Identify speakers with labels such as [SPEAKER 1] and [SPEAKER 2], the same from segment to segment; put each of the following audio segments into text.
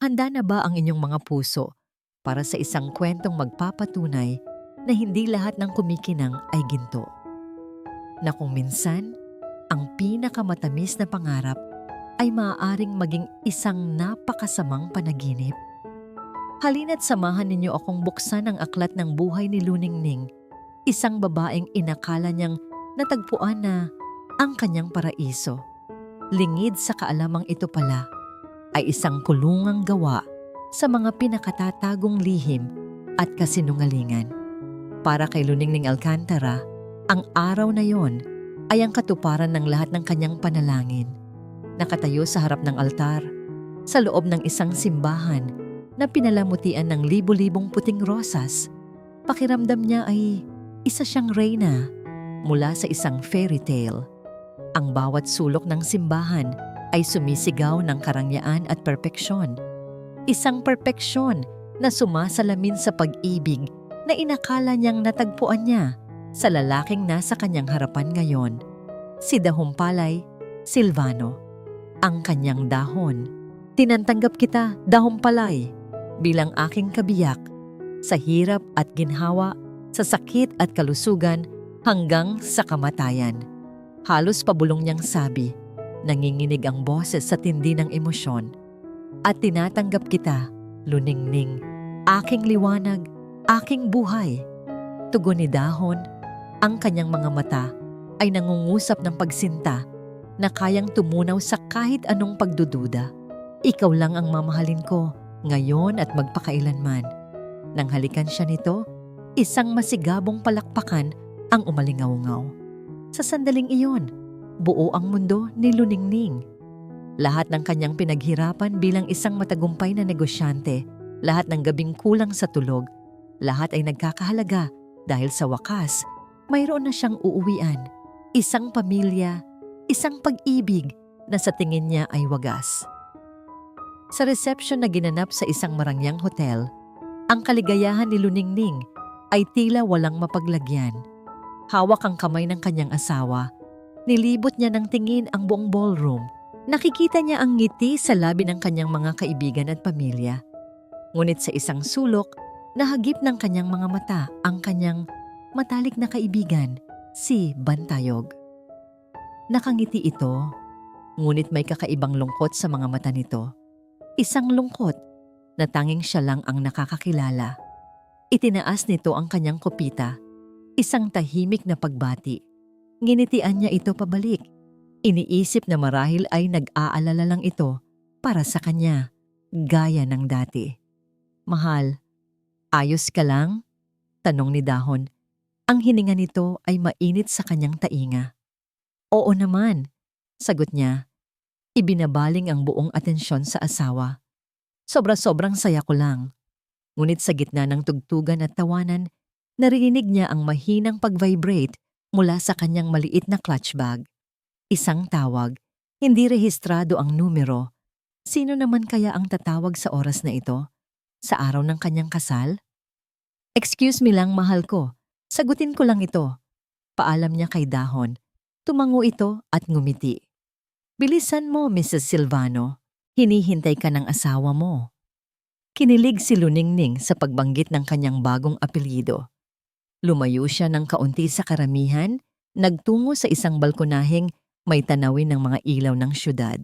[SPEAKER 1] Handa na ba ang inyong mga puso para sa isang kwentong magpapatunay na hindi lahat ng kumikinang ay ginto? Na kung minsan, ang pinakamatamis na pangarap ay maaaring maging isang napakasamang panaginip? Halina't samahan ninyo akong buksan ang aklat ng buhay ni Luningning, isang babaeng inakala niyang natagpuan na ang kanyang paraiso. Lingid sa kaalamang ito pala ay isang kulungang gawa sa mga pinakatatagong lihim at kasinungalingan. Para kay Luningning Alcantara, ang araw na yon ay ang katuparan ng lahat ng kanyang panalangin. Nakatayo sa harap ng altar, sa loob ng isang simbahan na pinalamutian ng libo-libong puting rosas, pakiramdam niya ay isa siyang reyna mula sa isang fairy tale. Ang bawat sulok ng simbahan ay sumisigaw ng karangyaan at perpeksyon. Isang perpeksyon na sumasalamin sa pag-ibig na inakala niyang natagpuan niya sa lalaking nasa kanyang harapan ngayon, si Dahumpalay Silvano. Ang kanyang dahon. Tinantanggap kita, Dahumpalay, bilang aking kabiyak sa hirap at ginhawa, sa sakit at kalusugan hanggang sa kamatayan. Halos pabulong niyang sabi, nanginginig ang boses sa tindi ng emosyon. At tinatanggap kita, Luningning, aking liwanag, aking buhay. Tugon ni Dahon, ang kanyang mga mata ay nangungusap ng pagsinta na kayang tumunaw sa kahit anong pagdududa. Ikaw lang ang mamahalin ko, ngayon at magpakailanman. Nang halikan siya nito, isang masigabong palakpakan ang umalingaw-ngaw. Sa sandaling iyon, buo ang mundo ni Luningning. Lahat ng kanyang pinaghirapan bilang isang matagumpay na negosyante, lahat ng gabing kulang sa tulog, lahat ay nagkakahalaga dahil sa wakas, mayroon na siyang uuwian. Isang pamilya, isang pag-ibig na sa tingin niya ay wagas. Sa reception na ginanap sa isang marangyang hotel, ang kaligayahan ni Luningning ay tila walang mapaglagyan. Hawak ang kamay ng kanyang asawa. Nilibot niya ng tingin ang buong ballroom. Nakikita niya ang ngiti sa labi ng kanyang mga kaibigan at pamilya. Ngunit sa isang sulok, nahagip ng kanyang mga mata ang kanyang matalik na kaibigan, si Bantayog. Nakangiti ito, ngunit may kakaibang lungkot sa mga mata nito. Isang lungkot na tanging siya lang ang nakakakilala. Itinaas nito ang kanyang kopita, isang tahimik na pagbati. Nginitian niya ito pabalik. Iniisip na marahil ay nag-aalala lang ito para sa kanya, gaya ng dati. Mahal, ayos ka lang? Tanong ni Dahon. Ang hininga nito ay mainit sa kanyang tainga. Oo naman, sagot niya. Ibinabaling ang buong atensyon sa asawa. Sobra-sobrang saya ko lang. Ngunit sa gitna ng tugtugan at tawanan, narinig niya ang mahinang pag-vibrate mula sa kanyang maliit na clutch bag. Isang tawag, hindi rehistrado ang numero. Sino naman kaya ang tatawag sa oras na ito? Sa araw ng kanyang kasal? Excuse me lang, mahal ko. Sagutin ko lang ito. Paalam niya kay Dahon. Tumango ito at ngumiti. Bilisan mo, Mrs. Silvano. Hinihintay ka ng asawa mo. Kinilig si Luningning sa pagbanggit ng kanyang bagong apelyido. Lumayo siya ng kaunti sa karamihan, nagtungo sa isang balkonaheng may tanawin ng mga ilaw ng syudad.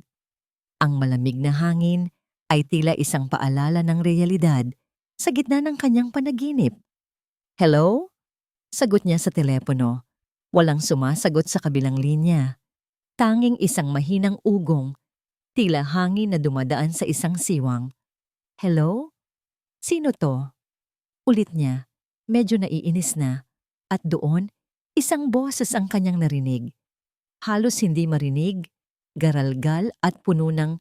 [SPEAKER 1] Ang malamig na hangin ay tila isang paalala ng realidad sa gitna ng kanyang panaginip. Hello? Sagot niya sa telepono. Walang sumasagot sa kabilang linya. Tanging isang mahinang ugong, tila hangin na dumadaan sa isang siwang. Hello? Sino to? Ulit niya, medyo naiinis na. At doon, isang boses ang kanyang narinig. Halos hindi marinig, garalgal at puno ng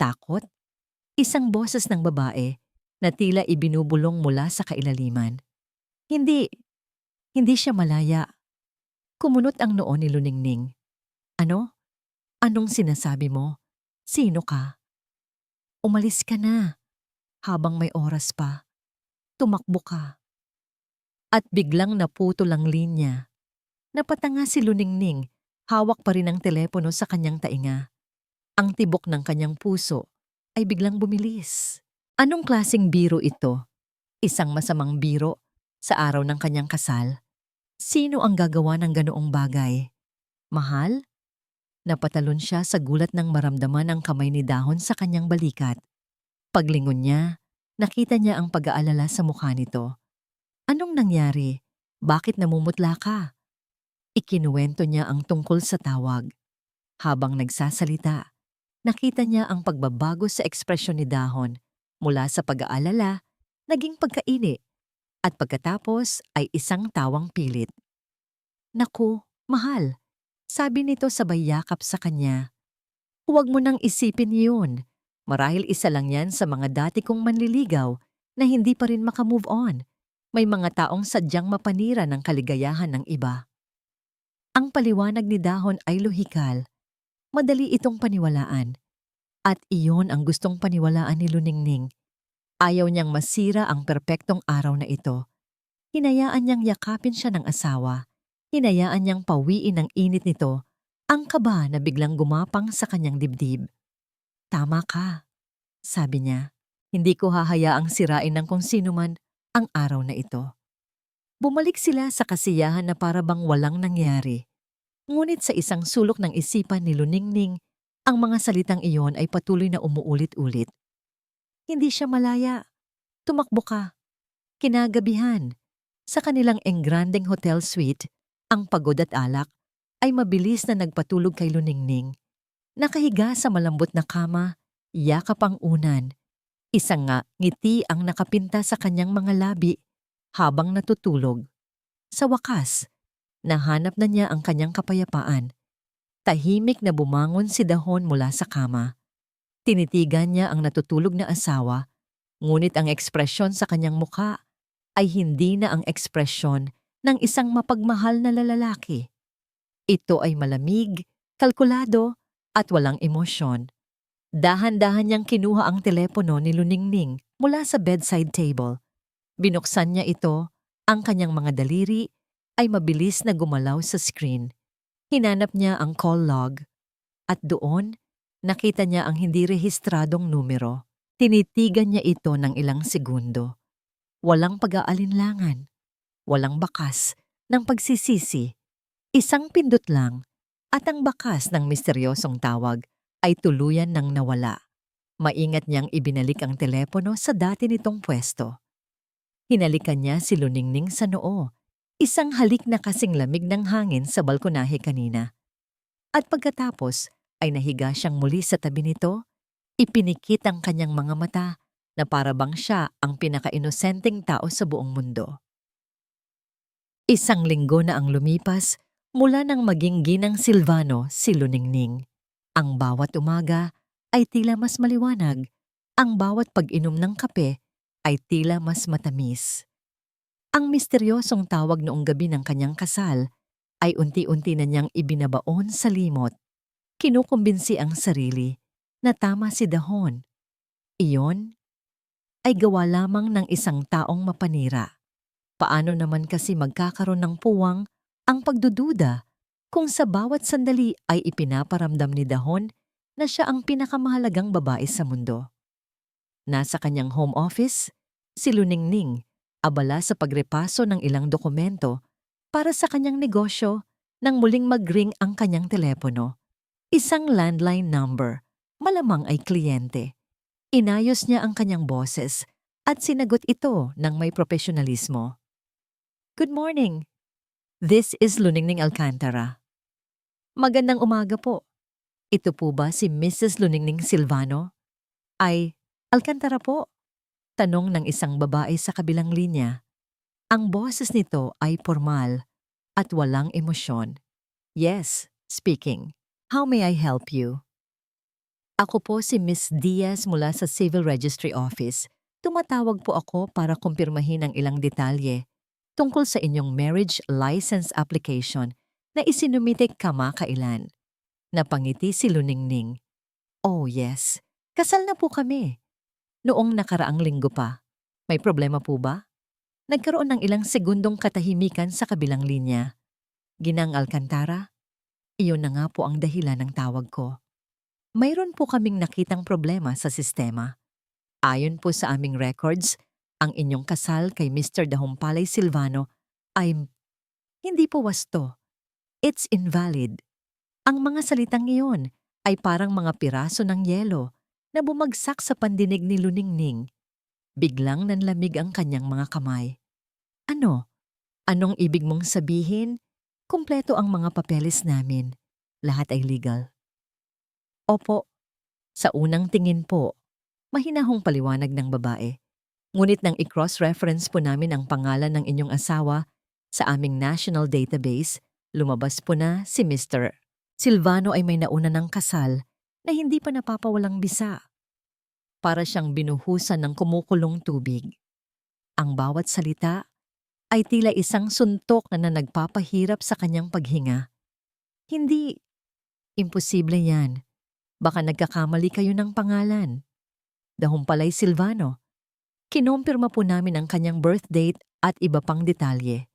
[SPEAKER 1] takot. Isang boses ng babae na tila ibinubulong mula sa kailaliman. Hindi siya malaya. Kumunot ang noo ni Luningning. Ano? Anong sinasabi mo? Sino ka? Umalis ka na. Habang may oras pa. Tumakbo ka. At biglang naputol ang linya. Napatanga si Luningning, hawak pa rin ang telepono sa kanyang tainga. Ang tibok ng kanyang puso ay biglang bumilis. Anong klaseng biro ito? Isang masamang biro sa araw ng kanyang kasal? Sino ang gagawa ng ganoong bagay? Mahal? Napatalon siya sa gulat ng maramdaman ang kamay ni Dahon sa kanyang balikat. Paglingon niya, nakita niya ang pag-aalala sa mukha nito. Anong nangyari? Bakit namumutla ka? Ikinuwento niya ang tungkol sa tawag. Habang nagsasalita, nakita niya ang pagbabago sa ekspresyon ni Dahon mula sa pag-aalala, naging pagkaini, at pagkatapos ay isang tawang pilit. Naku, mahal, sabi nito sabay yakap sa kanya. Huwag mo nang isipin yun. Marahil isa lang yan sa mga dati kong manliligaw na hindi pa rin makamove on. May mga taong sadyang mapanira ng kaligayahan ng iba. Ang paliwanag ni Dahon ay lohikal. Madali itong paniwalaan. At iyon ang gustong paniwalaan ni Luningning. Ayaw niyang masira ang perpektong araw na ito. Hinayaan niyang yakapin siya ng asawa. Hinayaan niyang pawiin ang init nito, ang kaba na biglang gumapang sa kanyang dibdib. Tama ka, sabi niya. Hindi ko hahayaang sirain ng kung sino man ang araw na ito. Bumalik sila sa kasiyahan na para bang walang nangyari. Ngunit sa isang sulok ng isipan ni Luningning, ang mga salitang iyon ay patuloy na umuulit-ulit. Hindi siya malaya. Tumakbo ka. Kinagabihan. Sa kanilang engrandeng hotel suite, ang pagod at alak ay mabilis na nagpatulog kay Luningning. Nakahiga sa malambot na kama, yakap ang unan. Isang ngiti ang nakapinta sa kanyang mga labi habang natutulog. Sa wakas, nahanap na niya ang kanyang kapayapaan. Tahimik na bumangon si Dahon mula sa kama. Tinitigan niya ang natutulog na asawa, ngunit ang ekspresyon sa kanyang mukha ay hindi na ang ekspresyon ng isang mapagmahal na lalaki. Ito ay malamig, kalkulado, at walang emosyon. Dahan-dahan niyang kinuha ang telepono ni Luningning mula sa bedside table. Binuksan niya ito, ang kanyang mga daliri ay mabilis na gumalaw sa screen. Hinanap niya ang call log at doon nakita niya ang hindi rehistradong numero. Tinitigan niya ito ng ilang segundo. Walang pag-aalinlangan, walang bakas ng pagsisisi. Isang pindot lang at ang bakas ng misteryosong tawag ay tuluyan ng nawala. Maingat niyang ibinalik ang telepono sa dati nitong pwesto. Hinalikan niya si Luningning sa noo. Isang halik na kasing lamig ng hangin sa balkonahe kanina. At pagkatapos ay nahiga siyang muli sa tabi nito, ipinikit ang kanyang mga mata na para bang siya ang pinaka-inosenteng tao sa buong mundo. Isang linggo na ang lumipas mula nang maging ginang Silvano si Luningning. Ang bawat umaga ay tila mas maliwanag, ang bawat pag-inom ng kape ay tila mas matamis. Ang misteryosong tawag noong gabi ng kanyang kasal ay unti-unti na niyang ibinabaon sa limot. Kinukumbinsi ang sarili na tama si Dahon. Iyon ay gawa lamang ng isang taong mapanira. Paano naman kasi magkakaroon ng puwang ang pagdududa kung sa bawat sandali ay ipinaparamdam ni Dahon na siya ang pinakamahalagang babae sa mundo. Nasa kanyang home office, si Luningning abala sa pagrepaso ng ilang dokumento para sa kanyang negosyo nang muling mag-ring ang kanyang telepono. Isang landline number, malamang ay kliyente. Inayos niya ang kanyang boses at sinagot ito ng may profesionalismo. Good morning. This is Luningning Alcantara. Magandang umaga po. Ito po ba si Mrs. Luningning Silvano? Ay, Alcantara po. Tanong ng isang babae sa kabilang linya. Ang boses nito ay formal at walang emosyon. Yes, speaking. How may I help you? Ako po si Miss Diaz mula sa Civil Registry Office. Tumatawag po ako para kumpirmahin ang ilang detalye tungkol sa inyong marriage license application na isinumite kamakailan. Napangiti si Luningning. Oh yes, kasal na po kami. Noong nakaraang linggo pa. May problema po ba? Nagkaroon ng ilang segundong katahimikan sa kabilang linya. Ginang Alcantara, iyon na nga po ang dahilan ng tawag ko. Mayroon po kaming nakitang problema sa sistema. Ayon po sa aming records, ang inyong kasal kay Mr. Dahumpalay Silvano ay hindi po wasto. It's invalid. Ang mga salitang iyon ay parang mga piraso ng yelo na bumagsak sa pandinig ni Luningning. Biglang nanlamig ang kanyang mga kamay. Ano? Anong ibig mong sabihin? Kumpleto ang mga papeles namin. Lahat ay legal. Opo, sa unang tingin po, mahinahong paliwanag ng babae. Ngunit nang i-cross-reference po namin ang pangalan ng inyong asawa sa aming national database, lumabas po na si Mr. Silvano ay may nauna ng kasal na hindi pa napapawalang bisa. Para siyang binuhusan ng kumukulong tubig. Ang bawat salita ay tila isang suntok na nagpapahirap sa kanyang paghinga. Hindi, imposible yan. Baka nagkakamali kayo ng pangalan. Dahumpalay Silvano. Kinompirma po namin ang kanyang birth date at iba pang detalye.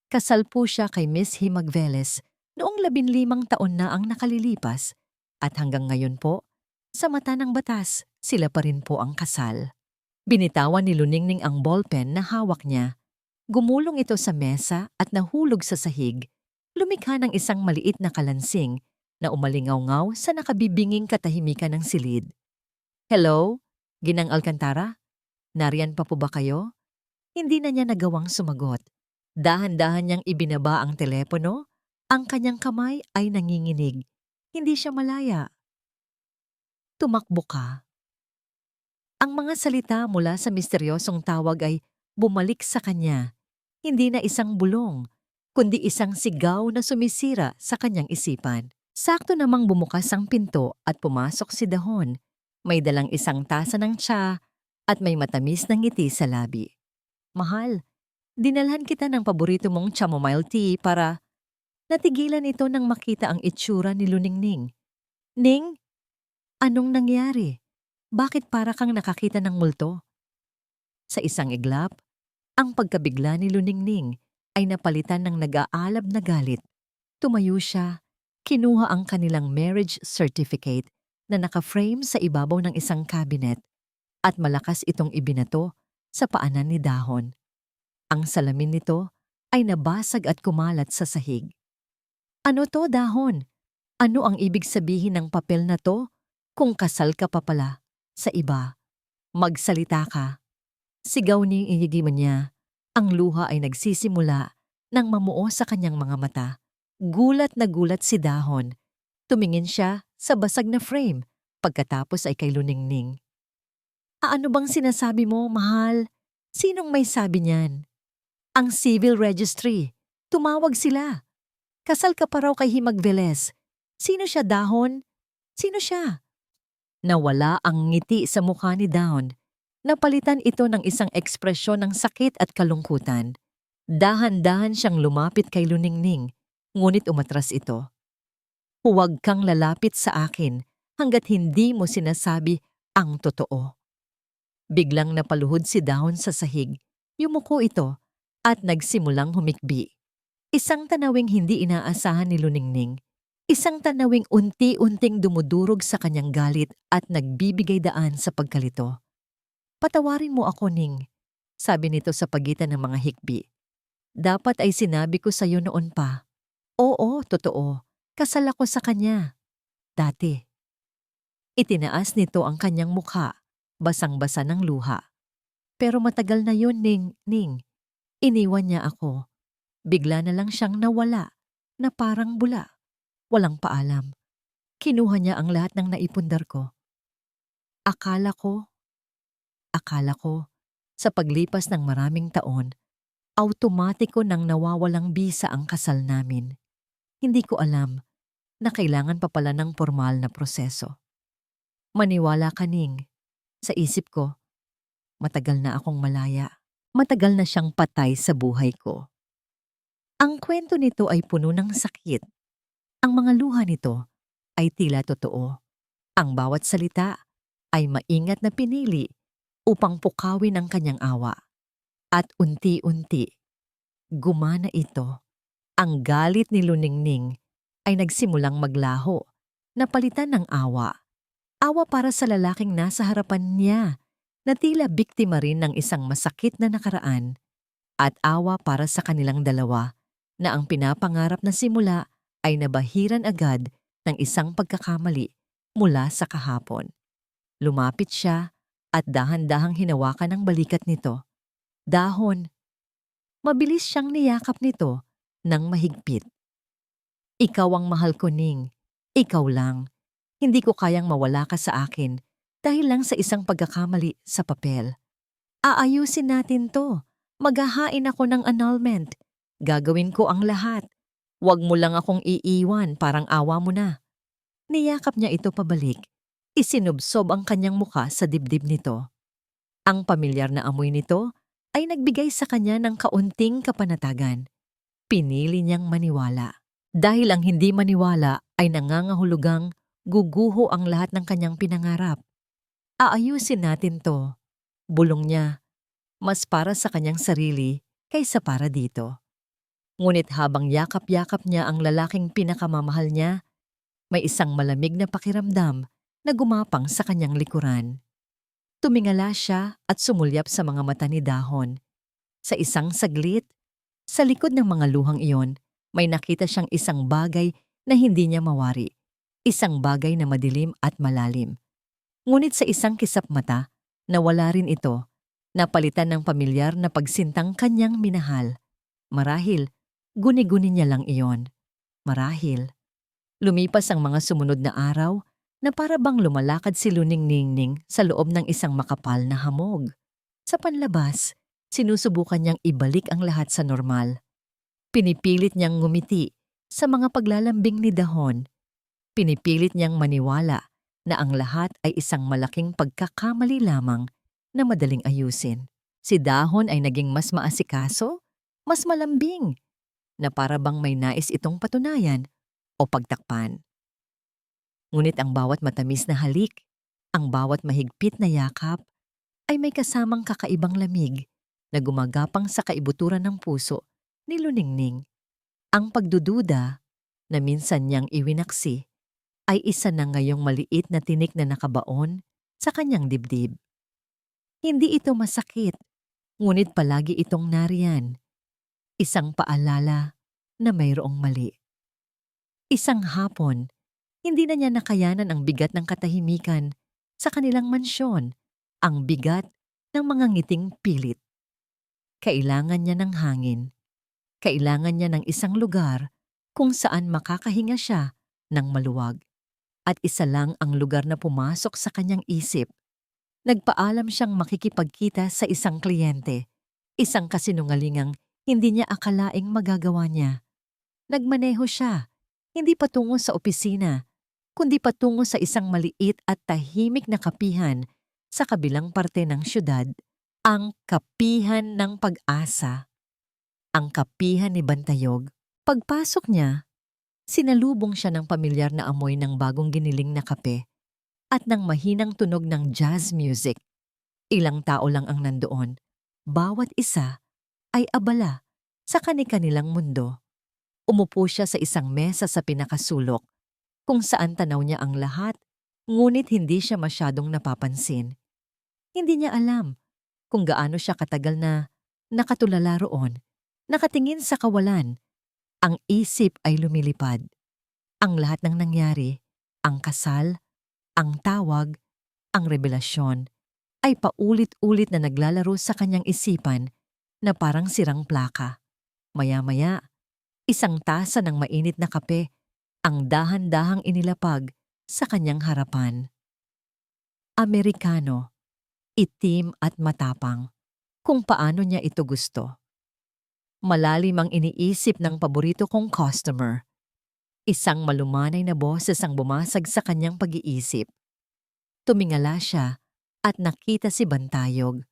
[SPEAKER 1] Kasal po siya kay Miss Himagveles noong 15 taon na ang nakalilipas at hanggang ngayon po, sa mata ng batas, sila pa rin po ang kasal. Binitawan ni Luningning ang ballpen na hawak niya. Gumulong ito sa mesa at nahulog sa sahig. Lumikha ng isang maliit na kalansing na umalingaw-ngaw sa nakabibinging katahimikan ng silid. Hello? Ginang Alcantara? Nariyan pa po ba kayo? Hindi na niya nagawang sumagot. Dahan-dahan niyang ibinaba ang telepono. Ang kanyang kamay ay nanginginig. Hindi siya malaya. Tumakbo ka. Ang mga salita mula sa misteryosong tawag ay bumalik sa kanya. Hindi na isang bulong, kundi isang sigaw na sumisira sa kanyang isipan. Sakto namang bumukas ang pinto at pumasok si Dahon. May dalang isang tasa ng tsa at may matamis na ngiti sa labi. Mahal, dinalhan kita ng paborito mong chamomile tea para... Natigilan ito nang makita ang itsura ni Luningning. Ning, anong nangyari? Bakit para kang nakakita ng multo? Sa isang iglap, ang pagkabigla ni Luningning ay napalitan ng nag-aalab na galit. Tumayo siya, kinuha ang kanilang marriage certificate na naka-frame sa ibabaw ng isang cabinet at malakas itong ibinato sa paanan ni Dahon. Ang salamin nito ay nabasag at kumalat sa sahig. Ano to, Dahon? Ano ang ibig sabihin ng papel na to kung kasal ka pa pala sa iba? Magsalita ka. Sigaw ni iyigiman niya. Ang luha ay nagsisimula nang mamuo sa kanyang mga mata. Gulat na gulat si Dahon. Tumingin siya sa basag na frame pagkatapos ay kay Luningning. Ano bang sinasabi mo, mahal? Sinong may sabi niyan? Ang civil registry. Tumawag sila. Kasal ka pa raw kay Himagveles. Sino siya, Dahon? Sino siya? Nawala ang ngiti sa mukha ni Dahon. Napalitan ito ng isang ekspresyon ng sakit at kalungkutan. Dahan-dahan siyang lumapit kay Luningning, ngunit umatras ito. Huwag kang lalapit sa akin hanggat hindi mo sinasabi ang totoo. Biglang napaluhod si Dahon sa sahig. Yumuko ito at nagsimulang humikbi. Isang tanawing hindi inaasahan ni Luningning. Isang tanawing unti-unting dumudurog sa kanyang galit at nagbibigay daan sa pagkalito. Patawarin mo ako, Ning, sabi nito sa pagitan ng mga hikbi. Dapat ay sinabi ko sa iyo noon pa. Oo, totoo. Kasal ako sa kanya. Dati. Itinaas nito ang kanyang mukha, basang-basa ng luha. Pero matagal na yun, Ning. Iniwan niya ako. Bigla na lang siyang nawala, na parang bula. Walang paalam. Kinuha niya ang lahat ng naipundar ko. Akala ko, sa paglipas ng maraming taon, automatiko nang nawawalang bisa ang kasal namin. Hindi ko alam na kailangan pa pala ng formal na proseso. Maniwala ka, Ning. Sa isip ko, matagal na akong malaya. Matagal na siyang patay sa buhay ko. Ang kwento nito ay puno ng sakit. Ang mga luha nito ay tila totoo. Ang bawat salita ay maingat na pinili upang pukawin ang kanyang awa. At unti-unti, gumana ito. Ang galit ni Luningning ay nagsimulang maglaho, napalitan ng awa. Awa para sa lalaking nasa harapan niya na tila biktima rin ng isang masakit na nakaraan at awa para sa kanilang dalawa na ang pinapangarap na simula ay nabahiran agad ng isang pagkakamali mula sa kahapon. Lumapit siya at dahan-dahang hinawakan ang balikat nito. Dahon. Mabilis siyang niyakap nito ng mahigpit. Ikaw ang mahal ko, Ning. Ikaw lang. Hindi ko kayang mawala ka sa akin dahil lang sa isang pagkakamali sa papel. Aayusin natin to. Maghahain ako ng annulment. Gagawin ko ang lahat. Huwag mo lang akong iiwan, parang awa mo na. Niyakap niya ito pabalik. Isinubsob ang kanyang muka sa dibdib nito. Ang pamilyar na amoy nito ay nagbigay sa kanya ng kaunting kapanatagan. Pinili niyang maniwala. Dahil ang hindi maniwala ay nangangahulugang guguho ang lahat ng kanyang pinangarap. Aayusin natin to. Bulong niya. Mas para sa kanyang sarili kaysa para dito. Ngunit habang yakap-yakap niya ang lalaking pinakamamahal niya, may isang malamig na pakiramdam na gumapang sa kanyang likuran. Tumingala siya at sumulyap sa mga mata ni Dahon. Sa isang saglit, sa likod ng mga luhang iyon, may nakita siyang isang bagay na hindi niya mawari. Isang bagay na madilim at malalim. Ngunit sa isang kisap mata, nawala rin ito. Napalitan ng pamilyar na pagsintang kanyang minahal. Marahil, guni-guni niya lang iyon. Marahil. Lumipas ang mga sumunod na araw na para bang lumalakad si Luning Ningning sa loob ng isang makapal na hamog. Sa panlabas, sinusubukan niyang ibalik ang lahat sa normal. Pinipilit niyang ngumiti sa mga paglalambing ni Dahon. Pinipilit niyang maniwala na ang lahat ay isang malaking pagkakamali lamang na madaling ayusin. Si Dahon ay naging mas maasikaso, mas malambing, na para bang may nais itong patunayan o pagtakpan. Ngunit ang bawat matamis na halik, ang bawat mahigpit na yakap, ay may kasamang kakaibang lamig na gumagapang sa kaibuturan ng puso ni Luningning. Ang pagdududa na minsan niyang iwinaksi ay isa na ngayong maliit na tinik na nakabaon sa kanyang dibdib. Hindi ito masakit, ngunit palagi itong nariyan. Isang paalala na mayroong mali. Isang hapon, hindi na niya nakayanan ang bigat ng katahimikan sa kanilang mansyon, ang bigat ng mga ngiting pilit. Kailangan niya ng hangin. Kailangan niya ng isang lugar kung saan makakahinga siya ng maluwag. At isa lang ang lugar na pumasok sa kanyang isip. Nagpaalam siyang makikipagkita sa isang kliyente, isang kasinungalingang hindi niya akalaing magagawa niya. Nagmaneho siya, hindi patungo sa opisina, kundi patungo sa isang maliit at tahimik na kapihan sa kabilang parte ng syudad, ang Kapihan ng Pag-asa. Ang kapihan ni Bantayog. Pagpasok niya, sinalubong siya ng pamilyar na amoy ng bagong giniling na kape at ng mahinang tunog ng jazz music. Ilang tao lang ang nandoon. Bawat isa ay abala sa kani-kanilang mundo. Umupo siya sa isang mesa sa pinakasulok, kung saan tanaw niya ang lahat, ngunit hindi siya masyadong napapansin. Hindi niya alam kung gaano siya katagal na nakatulala roon, nakatingin sa kawalan. Ang isip ay lumilipad. Ang lahat ng nangyari, ang kasal, ang tawag, ang revelasyon, ay paulit-ulit na naglalaro sa kanyang isipan na parang sirang plaka. Maya-maya, isang tasa ng mainit na kape ang dahan-dahang inilapag sa kanyang harapan. Amerikano, itim at matapang, kung paano niya ito gusto. Malalim ang iniisip ng paborito kong customer. Isang malumanay na boses ang bumasag sa kanyang pag-iisip. Tumingala siya at nakita si Bantayog.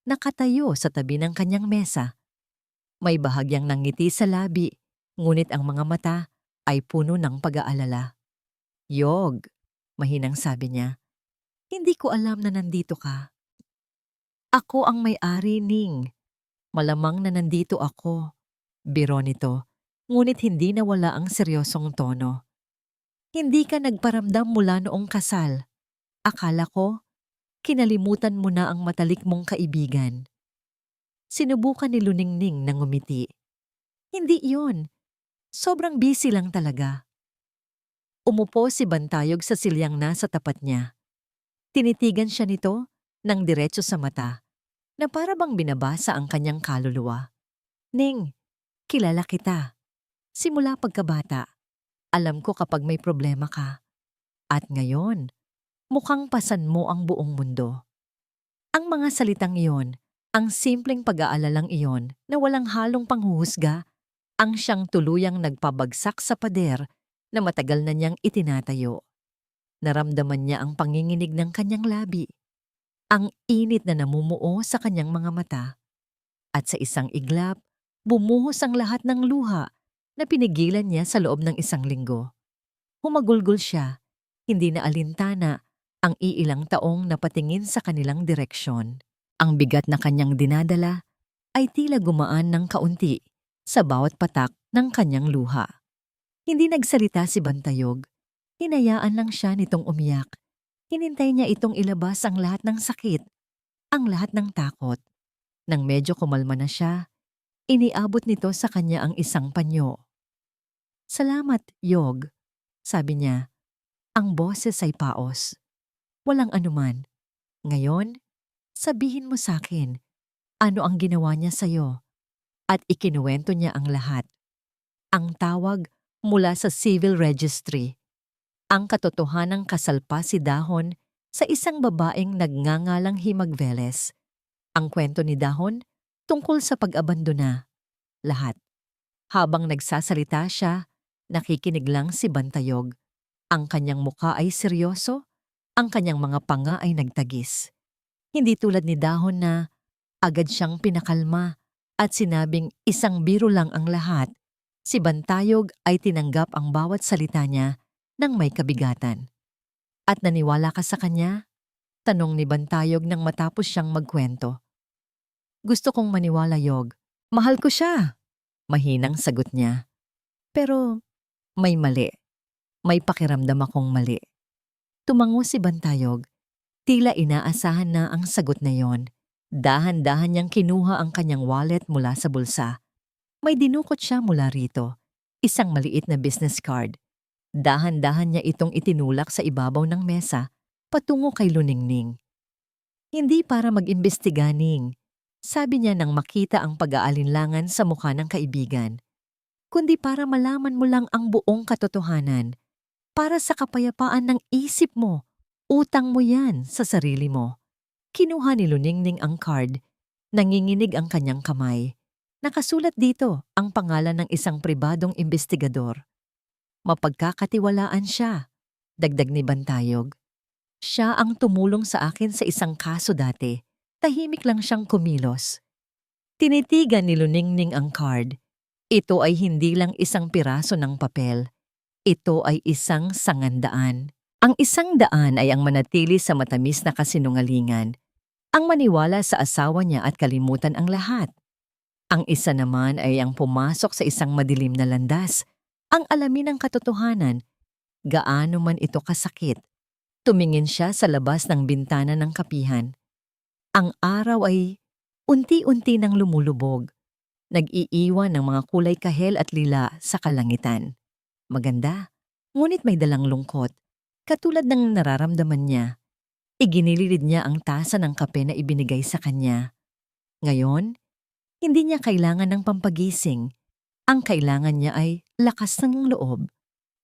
[SPEAKER 1] Nakatayo sa tabi ng kanyang mesa. May bahagyang nangiti sa labi, ngunit ang mga mata ay puno ng pag-aalala. "Yog," mahinang sabi niya. "Hindi ko alam na nandito ka." "Ako ang may-ari, Ning. Malamang na nandito ako." Biro nito, ngunit hindi nawala ang seryosong tono. "Hindi ka nagparamdam mula noong kasal. Akala ko, Kinalimutan mo na ang matalik mong kaibigan. Sinubukan ni Luningning na ngumiti. Hindi iyon. Sobrang busy lang talaga. Umupo si Bantayog sa silyang nasa tapat niya. Tinitigan siya nito ng diretso sa mata na para bang binabasa ang kanyang kaluluwa. Ning, kilala kita. Simula pagkabata, alam ko kapag may problema ka. At ngayon, mukhang pasan mo ang buong mundo. Ang mga salitang iyon, ang simpleng pag-aalalang iyon na walang halong panghuhusga, ang siyang tuluyang nagpabagsak sa pader na matagal na niyang itinatayo. Naramdaman niya ang panginginig ng kanyang labi, ang init na namumuo sa kanyang mga mata. At sa isang iglap, bumuhos ang lahat ng luha na pinigilan niya sa loob ng isang linggo. Humagulgol siya, hindi na alintana ang iilang taong napatingin sa kanilang direksyon. Ang bigat na kanyang dinadala ay tila gumaan ng kaunti sa bawat patak ng kanyang luha. Hindi nagsalita si Bantayog. Hinayaan lang siya nitong umiyak. Hinintay niya itong ilabas ang lahat ng sakit, ang lahat ng takot. Nang medyo kumalma na siya, iniabot nito sa kanya ang isang panyo. "Salamat, Yog," sabi niya. Ang boses ay paos. "Walang anuman. Ngayon, sabihin mo sa akin, ano ang ginawa niya sa'yo?" At ikinuwento niya ang lahat. Ang tawag mula sa civil registry. Ang katotohanang kasal pa si Dahon sa isang babaeng nagngangalang Himagveles. Ang kwento ni Dahon tungkol sa pag-abandona. Lahat. Habang nagsasalita siya, nakikinig lang si Bantayog. Ang kanyang muka ay seryoso, ang kanyang mga panga ay nagtagis. Hindi tulad ni Dahon na agad siyang pinakalma at sinabing isang biro lang ang lahat. Si Bantayog ay tinanggap ang bawat salita niya ng may kabigatan. "At naniwala ka sa kanya?" Tanong ni Bantayog nang matapos siyang magkwento. "Gusto kong maniwala, Yog. Mahal ko siya." Mahinang sagot niya. "Pero may mali. May pakiramdam akong mali." Tumango si Bantayog. Tila inaasahan na ang sagot na yon. Dahan-dahan niyang kinuha ang kanyang wallet mula sa bulsa. May dinukot siya mula rito. Isang maliit na business card. Dahan-dahan niya itong itinulak sa ibabaw ng mesa patungo kay Luningning. "Hindi para mag-imbestiga, Ning," sabi niya nang makita ang pag-aalinlangan sa mukha ng kaibigan, "kundi para malaman mo lang ang buong katotohanan. Para sa kapayapaan ng isip mo, utang mo yan sa sarili mo." Kinuha ni Luningning ang card. Nanginginig ang kanyang kamay. Nakasulat dito ang pangalan ng isang pribadong imbestigador. "Mapagkakatiwalaan siya," dagdag ni Bantayog. "Siya ang tumulong sa akin sa isang kaso dati." Tahimik lang siyang kumilos. Tinitigan ni Luningning ang card. Ito ay hindi lang isang piraso ng papel. Ito ay isang sangandaan. Ang 100 ay ang manatili sa matamis na kasinungalingan, ang maniwala sa asawa niya at kalimutan ang lahat. Ang 1 naman ay ang pumasok sa isang madilim na landas, ang alamin ng katotohanan, gaano man ito kasakit. Tumingin siya sa labas ng bintana ng kapihan. Ang araw ay unti-unti nang lumulubog, nag-iiwan ng mga kulay kahel at lila sa kalangitan. Maganda, ngunit may dalang lungkot. Katulad ng nararamdaman niya, iginilid niya ang tasa ng kape na ibinigay sa kanya. Ngayon, hindi niya kailangan ng pampagising. Ang kailangan niya ay lakas ng loob.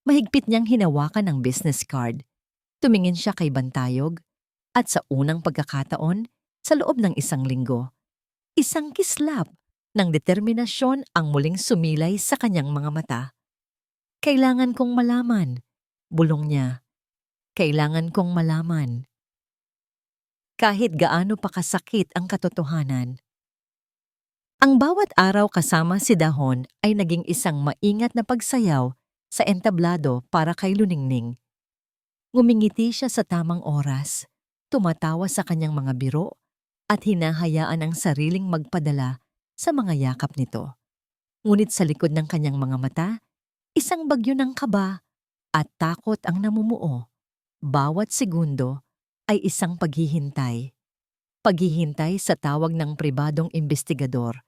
[SPEAKER 1] Mahigpit niyang hinawakan ang business card. Tumingin siya kay Bantayog at sa unang pagkakataon, sa loob ng 1 linggo, isang kislap ng determinasyon ang muling sumilay sa kanyang mga mata. "Kailangan kong malaman," bulong niya. "Kailangan kong malaman." Kahit gaano pa kasakit ang katotohanan. Ang bawat araw kasama si Dahon ay naging isang maingat na pagsayaw sa entablado para kay Luningning. Ngumingiti siya sa tamang oras, tumatawa sa kanyang mga biro, at hinahayaan ang sariling magpadala sa mga yakap nito. Ngunit sa likod ng kanyang mga mata, isang bagyo ng kaba at takot ang namumuo. Bawat segundo, ay isang paghihintay. Paghihintay sa tawag ng pribadong investigador.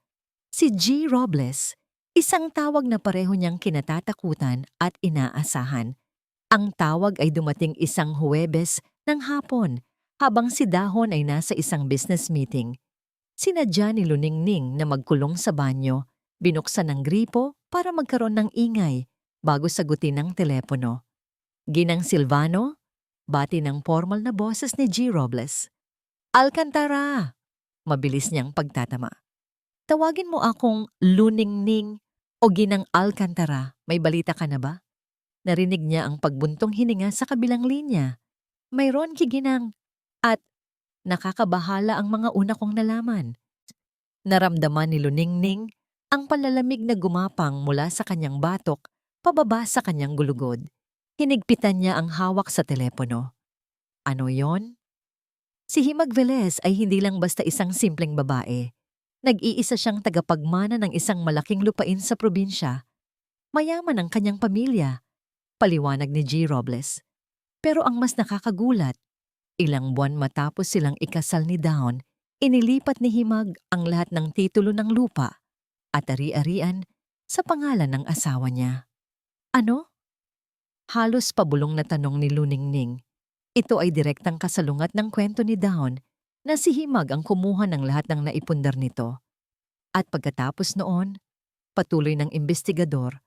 [SPEAKER 1] Si G. Robles, isang tawag na pareho niyang kinatatakutan at inaasahan. Ang tawag ay dumating isang Huwebes ng hapon habang si Dahon ay nasa isang business meeting. Sinadya ni Luningning na magkulong sa banyo, binuksan ng gripo para magkaroon ng ingay bago sagutin ng telepono. Ginang Silvano, bati ng formal na boses ni G. Robles. Alcantara! Mabilis niyang pagtatama. Tawagin mo akong Luningning o Ginang Alcantara. May balita ka na ba? Narinig niya ang pagbuntong hininga sa kabilang linya. Mayroon Ginang. At nakakabahala ang mga una kong nalaman. Naramdaman ni Luningning ang palalamig na gumapang mula sa kanyang batok pababa sa kanyang gulugod. Hinigpitan niya ang hawak sa telepono. Ano yon? Si Himag Velez ay hindi lang basta isang simpleng babae. Nag-iisa siyang tagapagmana ng isang malaking lupain sa probinsya. Mayaman ang kanyang pamilya, paliwanag ni G. Robles. Pero ang mas nakakagulat, ilang buwan matapos silang ikasal ni Dawn, inilipat ni Himag ang lahat ng titulo ng lupa at ari-arian sa pangalan ng asawa niya. Ano? Halos pabulong na tanong ni Luningning. Ito ay direktang kasalungat ng kwento ni Dawn na si Himag ang kumuha ng lahat ng naipundar nito. At pagkatapos noon, patuloy ng investigador,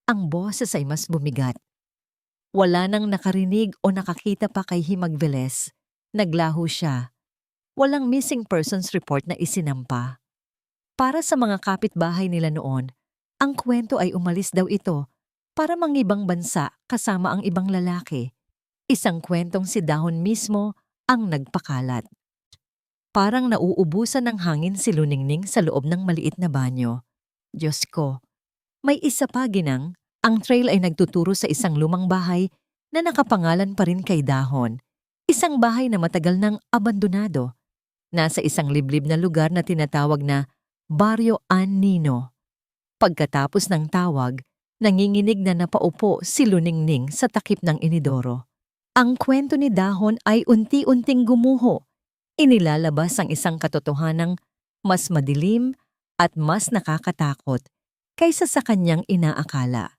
[SPEAKER 1] ang boses ay mas bumigat. Wala nang nakarinig o nakakita pa kay Himag Velez. Naglaho siya. Walang missing persons report na isinampa. Para sa mga kapitbahay nila noon, ang kwento ay umalis daw ito para mangibang bansa kasama ang ibang lalaki. Isang kwentong si Dahon mismo ang nagpakalat. Parang nauubusan ng hangin si Luningning sa loob ng maliit na banyo. Diyos ko, may isa pa Ginang, ang trail ay nagtuturo sa isang lumang bahay na nakapangalan pa rin kay Dahon. Isang bahay na matagal nang abandonado. Nasa isang liblib na lugar na tinatawag na Barrio Anino. Pagkatapos ng tawag, nanginginig na napaupo si Luningning sa takip ng inidoro. Ang kwento ni Dahon ay unti-unting gumuho. Inilalabas ang isang katotohanang mas madilim at mas nakakatakot kaysa sa kanyang inaakala.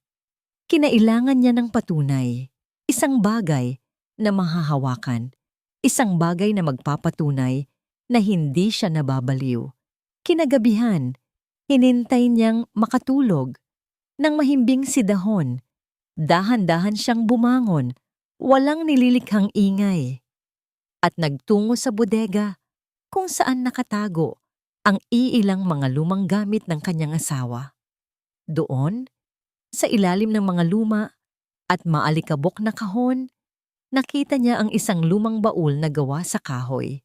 [SPEAKER 1] Kinailangan niya ng patunay, isang bagay na mahahawakan, isang bagay na magpapatunay na hindi siya nababaliw. Kinagabihan, hinintay niyang makatulog. Nang mahimbing si Dahon, dahan-dahan siyang bumangon, walang nililikhang ingay. At nagtungo sa bodega kung saan nakatago ang iilang mga lumang gamit ng kanyang asawa. Doon, sa ilalim ng mga luma at maalikabok na kahon, nakita niya ang isang lumang baul na gawa sa kahoy.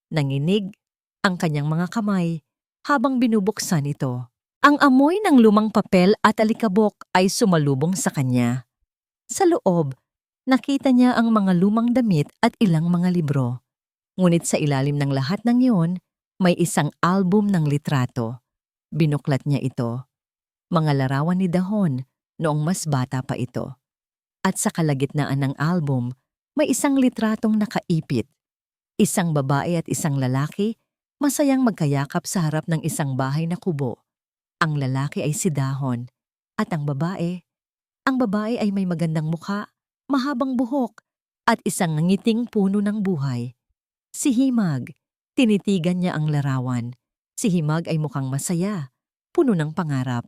[SPEAKER 1] Nanginig ang kanyang mga kamay habang binubuksan ito. Ang amoy ng lumang papel at alikabok ay sumalubong sa kanya. Sa loob, nakita niya ang mga lumang damit at ilang mga libro. Ngunit sa ilalim ng lahat ng iyon, may isang album ng litrato. Binuklat niya ito. Mga larawan ni Dahon noong mas bata pa ito. At sa kalagitnaan ng album, may isang litratong nakaipit. Isang babae at isang lalaki, masayang magkayakap sa harap ng isang bahay na kubo. Ang lalaki ay si Dahon, at ang babae ay may magandang mukha, mahabang buhok, at isang ngiting puno ng buhay. Si Himag, tinitigan niya ang larawan. Si Himag ay mukhang masaya, puno ng pangarap.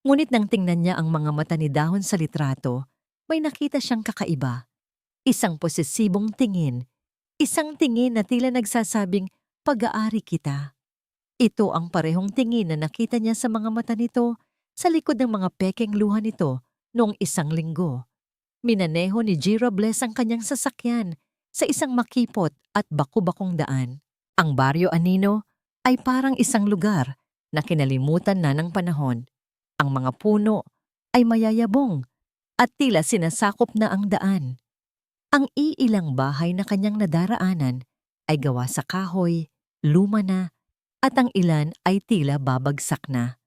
[SPEAKER 1] Ngunit nang tingnan niya ang mga mata ni Dahon sa litrato, may nakita siyang kakaiba. Isang posesibong tingin, isang tingin na tila nagsasabing, pag-aari kita. Ito ang parehong tingin na nakita niya sa mga mata nito sa likod ng mga pekeng luha nito noong isang linggo. Minaneho ni G. Robles ang kanyang sasakyan sa isang makipot at baku-bakong daan. Ang Barrio Anino ay parang isang lugar na kinalimutan na ng panahon. Ang mga puno ay mayayabong at tila sinasakop na ang daan. Ang iilang bahay na kanyang nadaraanan ay gawa sa kahoy, luma na, at ang ilan ay tila babagsak na.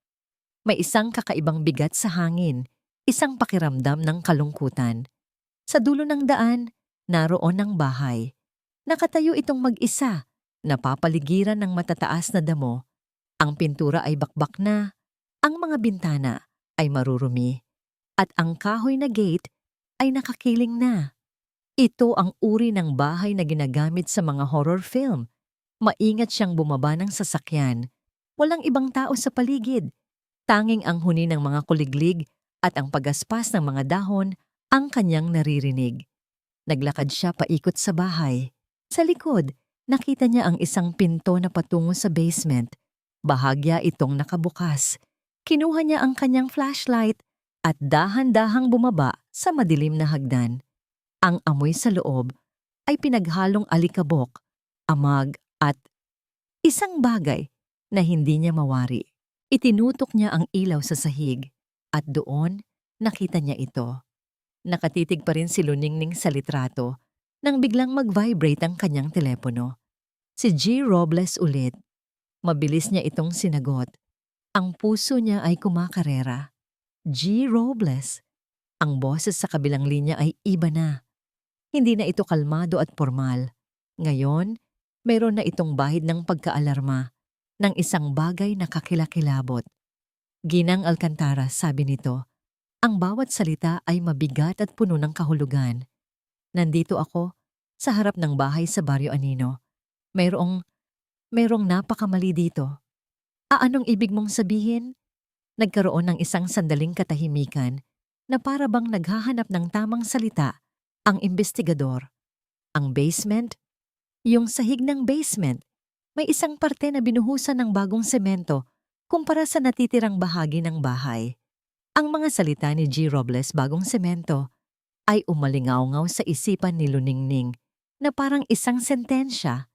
[SPEAKER 1] May isang kakaibang bigat sa hangin, isang pakiramdam ng kalungkutan. Sa dulo ng daan, naroon ang bahay. Nakatayo itong mag-isa, napapaligiran ng matataas na damo. Ang pintura ay bakbak na, ang mga bintana ay marurumi, at ang kahoy na gate ay nakakiling na. Ito ang uri ng bahay na ginagamit sa mga horror film. Maingat siyang bumaba ng sasakyan. Walang ibang tao sa paligid. Tanging ang huni ng mga kuliglig at ang pagaspas ng mga dahon ang kanyang naririnig. Naglakad siya paikot sa bahay. Sa likod, nakita niya ang isang pinto na patungo sa basement. Bahagya itong nakabukas. Kinuha niya ang kanyang flashlight at dahan-dahang bumaba sa madilim na hagdan. Ang amoy sa loob ay pinaghalong alikabok, amag at isang bagay na hindi niya mawari. Itinutok niya ang ilaw sa sahig at doon nakita niya ito. Nakatitig pa rin si Luningning sa litrato nang biglang mag-vibrate ang kanyang telepono. Si G. Robles ulit. Mabilis niya itong sinagot. Ang puso niya ay kumakarera. G. Robles. Ang boses sa kabilang linya ay iba na. Hindi na ito kalmado at formal. Ngayon, mayroon na itong bahid ng pagkaalarma ng isang bagay na kakilakilabot. Ginang Alcantara, sabi nito, ang bawat salita ay mabigat at puno ng kahulugan. Nandito ako, sa harap ng bahay sa Barrio Anino. Mayroong napakamali dito. Anong ibig mong sabihin? Nagkaroon ng isang sandaling katahimikan na para bang naghahanap ng tamang salita ang investigador. Ang basement? Yung sahig ng basement. May isang parte na binuhusan ng bagong semento kumpara sa natitirang bahagi ng bahay. Ang mga salita ni G. Robles bagong semento ay umalingaw-ngaw sa isipan ni Luningning na parang isang sentensya.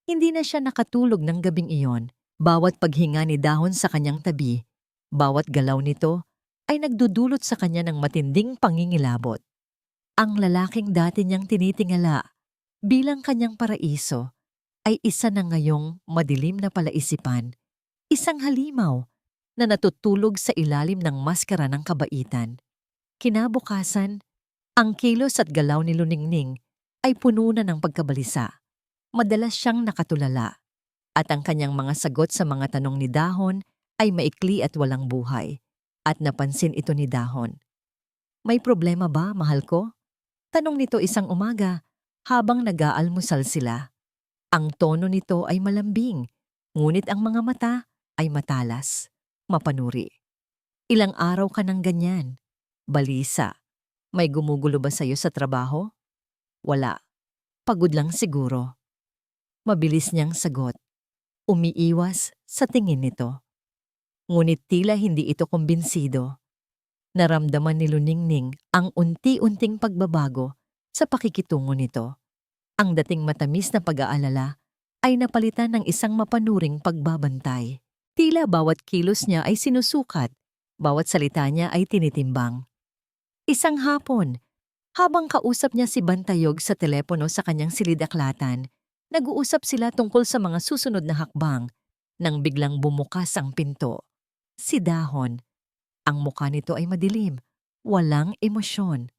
[SPEAKER 1] Hindi na siya nakatulog ng gabing iyon. Bawat paghinga ni Dahon sa kanyang tabi, bawat galaw nito ay nagdudulot sa kanya ng matinding pangingilabot. Ang lalaking dati niyang tinitingala bilang kanyang paraiso ay isa na ngayong madilim na palaisipan, isang halimaw na natutulog sa ilalim ng maskara ng kabaitan. Kinabukasan, ang kilos at galaw ni Luningning ay puno na ng pagkabalisa. Madalas siyang nakatulala, at ang kanyang mga sagot sa mga tanong ni Dahon ay maikli at walang buhay, at napansin ito ni Dahon. May problema ba, mahal ko? Tanong nito isang umaga habang nag-aalmusal sila. Ang tono nito ay malambing, ngunit ang mga mata ay matalas, mapanuri. Ilang araw ka nang ganyan? Balisa. May gumugulo ba sa'yo sa trabaho? Wala. Pagod lang siguro. Mabilis niyang sagot. Umiiwas sa tingin nito. Ngunit tila hindi ito kumbinsido. Naramdaman ni Luningning ang unti-unting pagbabago sa pakikitungo nito. Ang dating matamis na pag-aalala ay napalitan ng isang mapanuring pagbabantay. Tila bawat kilos niya ay sinusukat, bawat salita niya ay tinitimbang. Isang hapon, habang kausap niya si Bantayog sa telepono sa kanyang silid-aklatan, nag-uusap sila tungkol sa mga susunod na hakbang nang biglang bumukas ang pinto. Si Dahon. Ang mukha nito ay madilim, walang emosyon.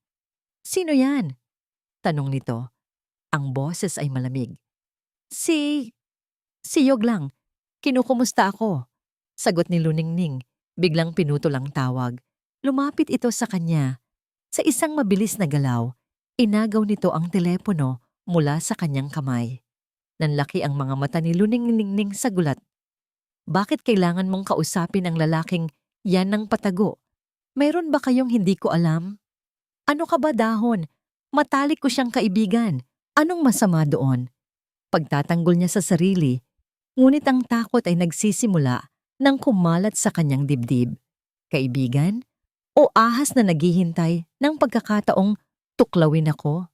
[SPEAKER 1] Sino yan? Tanong nito. Ang boses ay malamig. Si Yog lang. Kinukumusta ako. Sagot ni Luningning. Biglang pinutol ang tawag. Lumapit ito sa kanya. Sa isang mabilis na galaw, inagaw nito ang telepono mula sa kanyang kamay. Nanlaki ang mga mata ni Luningning sa gulat. Bakit kailangan mong kausapin ang lalaking yan ng patago? Mayroon ba kayong hindi ko alam? Ano ka ba, Dahon? Matalik ko siyang kaibigan. Anong masama doon? Pagtatanggol niya sa sarili, ngunit ang takot ay nagsisimula nang kumalat sa kanyang dibdib. Kaibigan? O ahas na naghihintay ng pagkakataong tuklawin ako?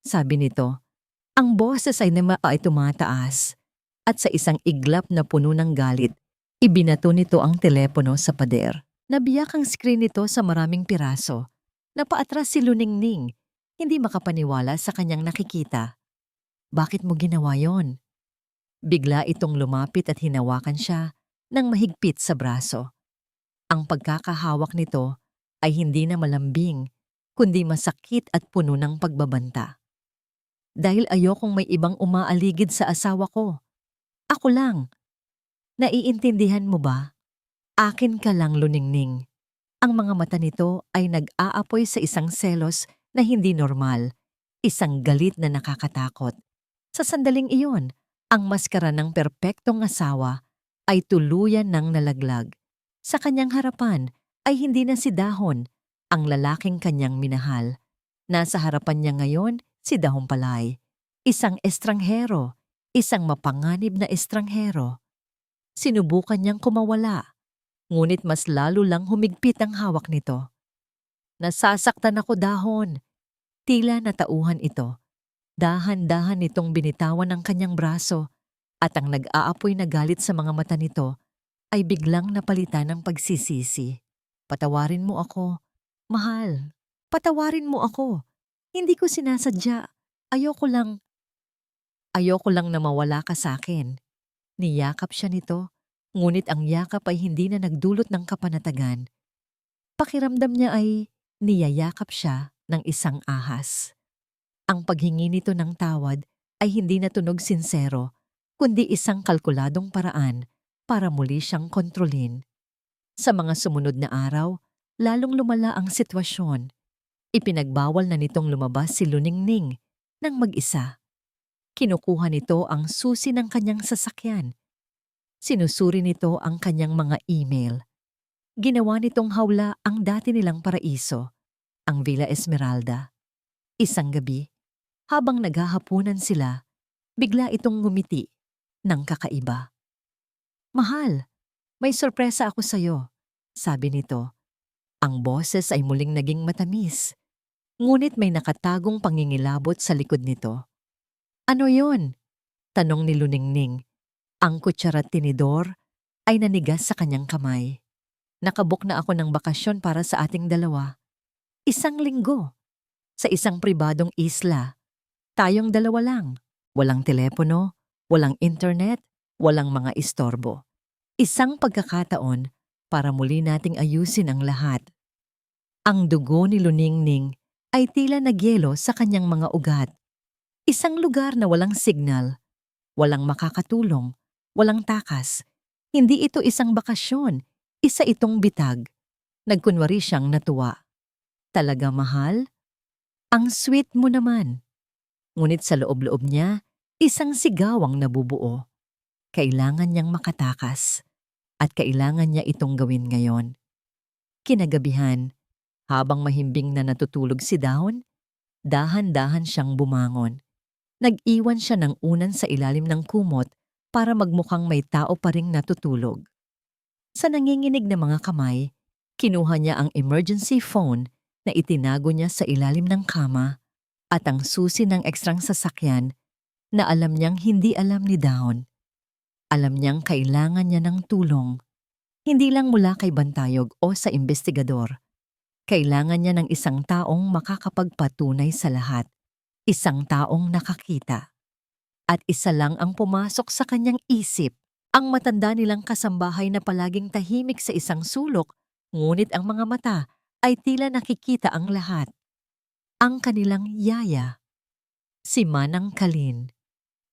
[SPEAKER 1] Sabi nito. Ang boses ay tumataas at sa isang iglap na puno ng galit, ibinato nito ang telepono sa pader. Nabiyak ang screen nito sa maraming piraso. Napaatras si Luningning, hindi makapaniwala sa kanyang nakikita. Bakit mo ginawa yon? Bigla itong lumapit at hinawakan siya ng mahigpit sa braso. Ang pagkakahawak nito ay hindi na malambing, kundi masakit at puno ng pagbabanta. dahil ayokong may ibang umaaligid sa asawa ko. Ako lang. Naiintindihan mo ba? Akin ka lang, Luningning. Ang mga mata nito ay nag-aapoy sa isang selos na hindi normal, isang galit na nakakatakot. Sa sandaling iyon, ang maskara ng perpektong asawa ay tuluyan ng nalaglag. Sa kanyang harapan ay hindi na si Dahon, ang lalaking kanyang minahal. Nasa harapan niya ngayon si Dahon Palay, isang estranghero, isang mapanganib na estranghero. Sinubukan niyang kumawala, ngunit mas lalo lang humigpit ang hawak nito. Nasasaktan ako, Dahon. Tila natauhan ito. Dahan-dahan nitong binitawan ang kanyang braso at ang nag-aapoy na galit sa mga mata nito ay biglang napalitan ng pagsisisi. Patawarin mo ako. Mahal, patawarin mo ako. Hindi ko sinasadya. Ayoko lang na mawala ka sa akin. Niyakap siya nito, ngunit ang yakap ay hindi na nagdulot ng kapanatagan. Pakiramdam niya ay niyayakap siya ng isang ahas. Ang paghingi nito ng tawad ay hindi na tunog sinsero, kundi isang kalkuladong paraan para muli siyang kontrolin. Sa mga sumunod na araw, lalong lumala ang sitwasyon. Ipinagbawal na nitong lumabas si Luningning nang mag-isa. Kinukuha nito ang susi ng kanyang sasakyan. Sinusuri nito ang kanyang mga email. Ginawa nitong hawla ang dati nilang paraiso, ang Villa Esmeralda. Isang gabi, habang naghahapunan sila, bigla itong ngumiti ng kakaiba. Mahal, may sorpresa ako sa'yo, sabi nito. Ang boses ay muling naging matamis, ngunit may nakatagong pangingilabot sa likod nito. Ano yon? Tanong ni Luningning. Ang kutsara at tinidor ay nanigas sa kanyang kamay. Nakabook na ako ng bakasyon para sa ating dalawa. 1 linggo. Sa isang pribadong isla. Tayong dalawa lang. Walang telepono, walang internet, walang mga istorbo. Isang pagkakataon para muli nating ayusin ang lahat. Ang dugo ni Luningning ay tila nagyelo sa kanyang mga ugat. Isang lugar na walang signal, walang makakatulong, walang takas. Hindi ito isang bakasyon, isa itong bitag. Nagkunwari siyang natuwa. Talaga, mahal? Ang sweet mo naman. Ngunit sa loob-loob niya, isang sigawang nabubuo. Kailangan niyang makatakas at kailangan niya itong gawin ngayon. Kinagabihan, habang mahimbing na natutulog si Dahon, dahan-dahan siyang bumangon. Nag-iwan siya ng unan sa ilalim ng kumot para magmukhang may tao pa ring natutulog. Sa nanginginig na mga kamay, kinuha niya ang emergency phone na itinago niya sa ilalim ng kama at ang susi ng ekstrang sasakyan na alam niyang hindi alam ni Dahon. Alam niyang kailangan niya ng tulong, hindi lang mula kay Bantayog o sa investigador. Kailangan niya ng isang taong makakapagpatunay sa lahat. Isang taong nakakita. At isa lang ang pumasok sa kanyang isip, ang matanda nilang kasambahay na palaging tahimik sa isang sulok, ngunit ang mga mata ay tila nakikita ang lahat. Ang kanilang yaya, si Manang Kalin.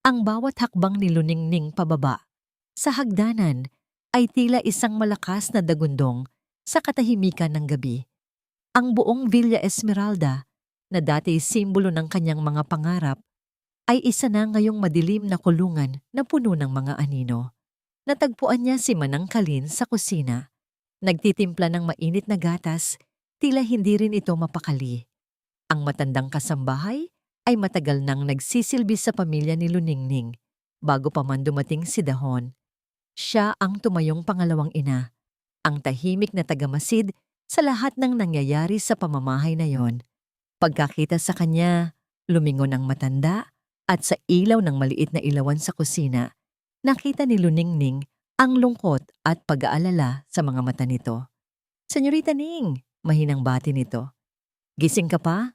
[SPEAKER 1] Ang bawat hakbang ni Luningning pababa sa hagdanan ay tila isang malakas na dagundong sa katahimikan ng gabi. Ang buong Villa Esmeralda, na dati simbolo ng kanyang mga pangarap, ay isa na ngayong madilim na kulungan na puno ng mga anino. Natagpuan niya si Manang Kalin sa kusina. Nagtitimpla ng mainit na gatas, tila hindi rin ito mapakali. Ang matandang kasambahay ay matagal nang nagsisilbi sa pamilya ni Luningning bago pa man dumating si Dahon. Siya ang tumayong pangalawang ina, ang tahimik na tagamasid sa lahat ng nangyayari sa pamamahay na yon. Pagkakita sa kanya, lumingon ang matanda at sa ilaw ng maliit na ilawan sa kusina, nakita ni Luningning ang lungkot at pag-aalala sa mga mata nito. Senyorita Ning, mahinang bati nito. Gising ka pa?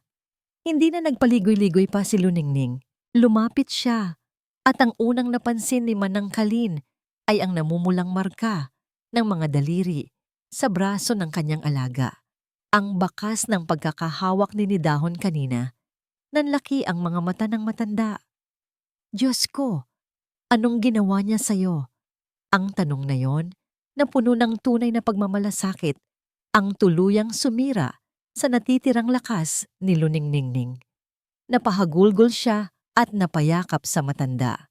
[SPEAKER 1] Hindi na nagpaligoy-ligoy pa si Luningning. Lumapit siya at ang unang napansin ni Manang Kalin ay ang namumulang marka ng mga daliri sa braso ng kanyang alaga. Ang bakas ng pagkakahawak ni Dahon kanina, Nanlaki ang mga mata ng matanda. Diyos ko, anong ginawa niya sa'yo? Ang tanong na yon, na puno ng tunay na pagmamalasakit, ang tuluyang sumira sa natitirang lakas ni Luningning. Napahagulgol siya at napayakap sa matanda.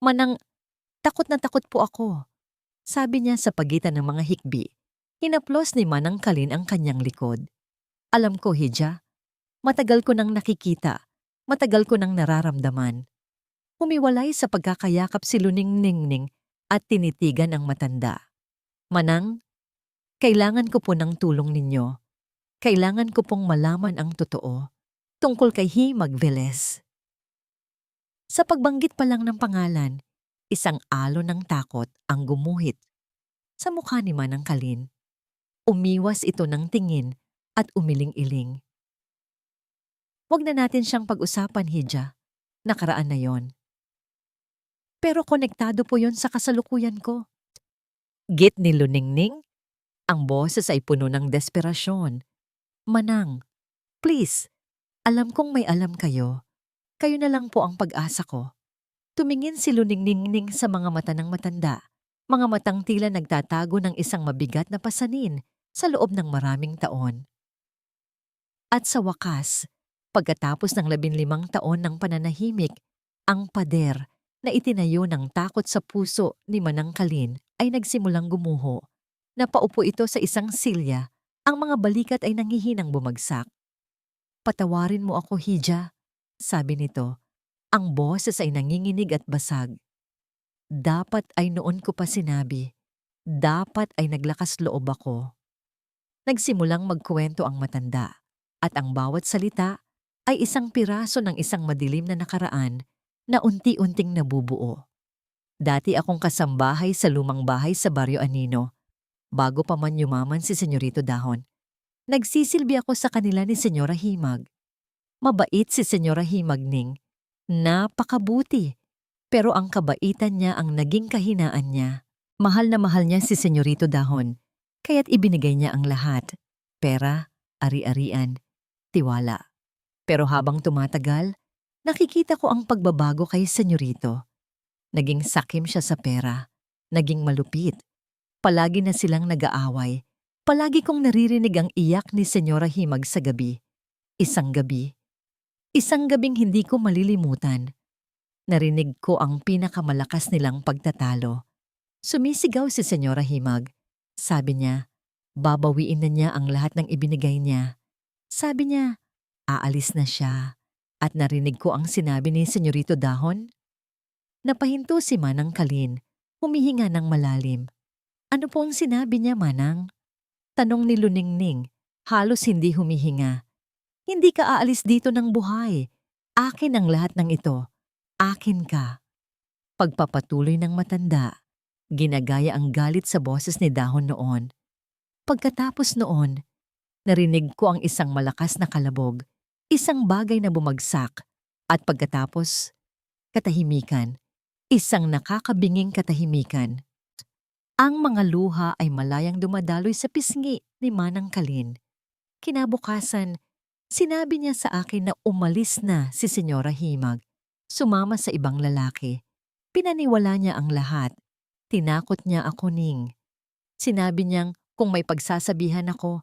[SPEAKER 1] Manang, takot na takot po ako, sabi niya sa pagitan ng mga hikbi. Hinaplos ni Manang Kalin ang kanyang likod. Alam ko, Hija, matagal ko nang nakikita, matagal ko nang nararamdaman. Humiwalay sa pagkakayakap si Luningning at tinitigan ang matanda. Manang, kailangan ko po ng tulong ninyo. Kailangan ko pong malaman ang totoo tungkol kay Himag Velez. Sa pagbanggit pa lang ng pangalan, isang alon ng takot ang gumuhit sa mukha ni Manang Kalin. Umiwas ito ng tingin at umiling-iling. Huwag na natin siyang pag-usapan, Hija. Nakaraan na yon. Pero konektado po yon sa kasalukuyan ko. Git ni Luningning. Ang boses ay puno ng desperasyon. Manang, please, alam kong may alam kayo. Kayo na lang po ang pag-asa ko. Tumingin si Luningning sa mga mata ng matanda. Mga matang tila nagtatago ng isang mabigat na pasanin sa loob ng maraming taon. At sa wakas, pagkatapos ng 15 taon ng pananahimik, ang pader na itinayo ng takot sa puso ni Manang Kalin ay nagsimulang gumuho. Napaupo ito sa isang silya, ang mga balikat ay nanghihinang bumagsak. Patawarin mo ako, Hija, sabi nito. Ang boses ay nanginginig at basag. Dapat ay noon ko pa sinabi. Dapat ay naglakas loob ako. Nagsimulang magkuwento ang matanda, at ang bawat salita ay isang piraso ng isang madilim na nakaraan na unti-unting nabubuo. Dati akong kasambahay sa lumang bahay sa Barrio Anino, bago pa man yumaman si Senyorito Dahon. Nagsisilbi ako sa kanila ni Senyora Himag. Mabait si Senyora Himagning. Napakabuti. Pero ang kabaitan niya ang naging kahinaan niya. Mahal na mahal niya si Senyorito Dahon, kaya't ibinigay niya ang lahat. Pera, ari-arian, tiwala. Pero habang tumatagal, nakikita ko ang pagbabago kay Senyorito. Naging sakim siya sa pera. Naging malupit. Palagi na silang nag-aaway. Palagi kong naririnig ang iyak ni Senyora Himag sa gabi. Isang gabing hindi ko malilimutan. Narinig ko ang pinakamalakas nilang pagtatalo. Sumisigaw si Senyora Himag. Sabi niya, babawiin na niya ang lahat ng ibinigay niya. Sabi niya, aalis na siya. At narinig ko ang sinabi ni Senyorito Dahon. Napahinto si Manang Kalin, humihinga ng malalim. Ano po ang sinabi niya, Manang? Tanong ni Luningning, halos hindi humihinga. Hindi ka aalis dito ng buhay. Akin ang lahat ng ito. Akin ka. Pagpapatuloy ng matanda, ginagaya ang galit sa boses ni Dahon noon. Pagkatapos noon, narinig ko ang isang malakas na kalabog, isang bagay na bumagsak, at pagkatapos, katahimikan, isang nakakabinging katahimikan. Ang mga luha ay malayang dumadaloy sa pisngi ni Manang Kalin. Kinabukasan, sinabi niya sa akin na umalis na si Senyora Himag. Sumama sa ibang lalaki. Pinaniwala niya ang lahat. Tinakot niya ako, Ning. Sinabi niyang kung may pagsasabihan ako,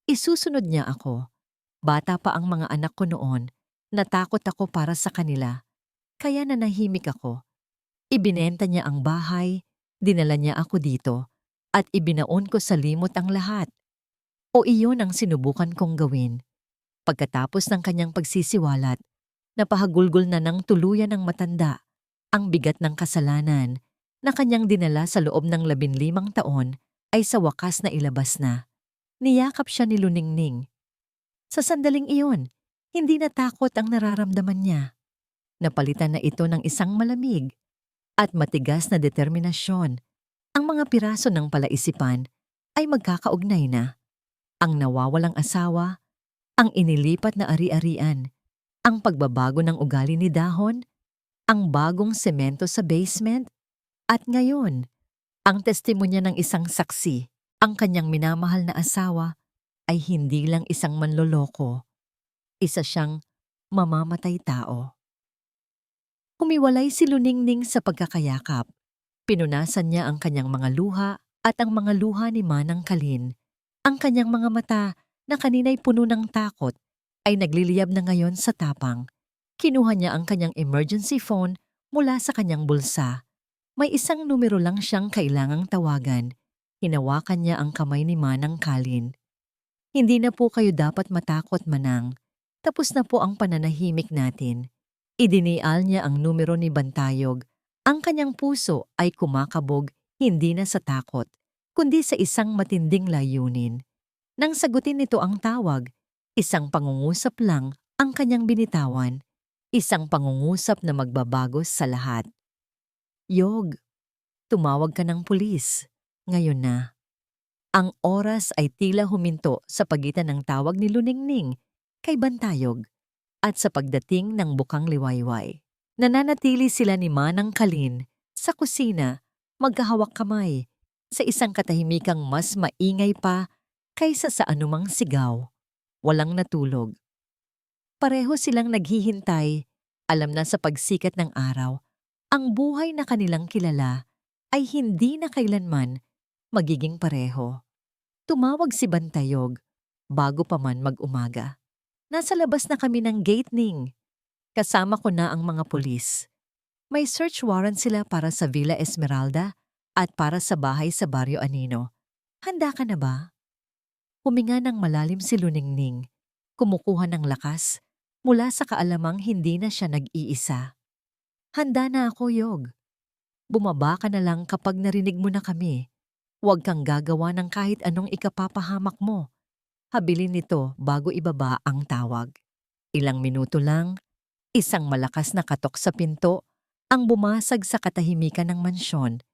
[SPEAKER 1] isusunod niya ako. Bata pa ang mga anak ko noon, natakot ako para sa kanila. Kaya nanahimik ako. Ibinenta niya ang bahay, dinala niya ako dito, at ibinaon ko sa limot ang lahat. O iyon ang sinubukan kong gawin. Pagkatapos ng kanyang pagsisiwalat, napahagulgol na ng tuluyan ng matanda ang bigat ng kasalanan na kanyang dinala sa loob ng 15 taon ay sa wakas na ilabas na. Niyakap siya ni Luningning. Sa sandaling iyon, hindi natakot ang nararamdaman niya. Napalitan na ito ng isang malamig at matigas na determinasyon. Ang mga piraso ng palaisipan ay magkakaugnay na. Ang nawawalang asawa, ang inilipat na ari-arian, ang pagbabago ng ugali ni Dahon, ang bagong semento sa basement, at ngayon, ang testimonya ng isang saksi, ang kanyang minamahal na asawa, ay hindi lang isang manloloko. Isa siyang mamamatay tao. Humiwalay si Luningning sa pagkakayakap. Pinunasan niya ang kanyang mga luha at ang mga luha ni Manang Kalin. Ang kanyang mga mata na kanina'y puno ng takot ay nagliliyab na ngayon sa tapang. Kinuha niya ang kanyang emergency phone mula sa kanyang bulsa. May isang numero lang siyang kailangang tawagan. Hinawakan niya ang kamay ni Manang Kalin. Hindi na po kayo dapat matakot, Manang. Tapos na po ang pananahimik natin. Idinial niya ang numero ni Bantayog. Ang kanyang puso ay kumakabog hindi na sa takot, kundi sa isang matinding layunin. Nang sagutin nito ang tawag, isang pangungusap lang ang kanyang binitawan. Isang pangungusap na magbabago sa lahat. Yog, tumawag ka ng pulis. Ngayon na. Ang oras ay tila huminto sa pagitan ng tawag ni Luningning kay Bantayog at sa pagdating ng bukang liwayway. Nananatili sila ni Manang Kalin sa kusina, magkahawak kamay, sa isang katahimikang mas maingay pa kaysa sa anumang sigaw. Walang natulog. Pareho silang naghihintay, alam na sa pagsikat ng araw, ang buhay na kanilang kilala ay hindi na kailanman magiging pareho. Tumawag si Bantayog bago pa man mag-umaga. Nasa labas na kami ng gate, Ning. Kasama ko na ang mga pulis. May search warrant sila para sa Villa Esmeralda at para sa bahay sa Barrio Anino. Handa ka na ba? Huminga ng malalim si Luningning. Kumukuha ng lakas mula sa kaalamang hindi na siya nag-iisa. Handa na ako, Yog. Bumaba ka na lang kapag narinig mo na kami. Huwag kang gagawa ng kahit anong ikapapahamak mo. Habilin nito bago ibaba ang tawag. Ilang minuto lang, isang malakas na katok sa pinto ang bumasag sa katahimikan ng mansyon.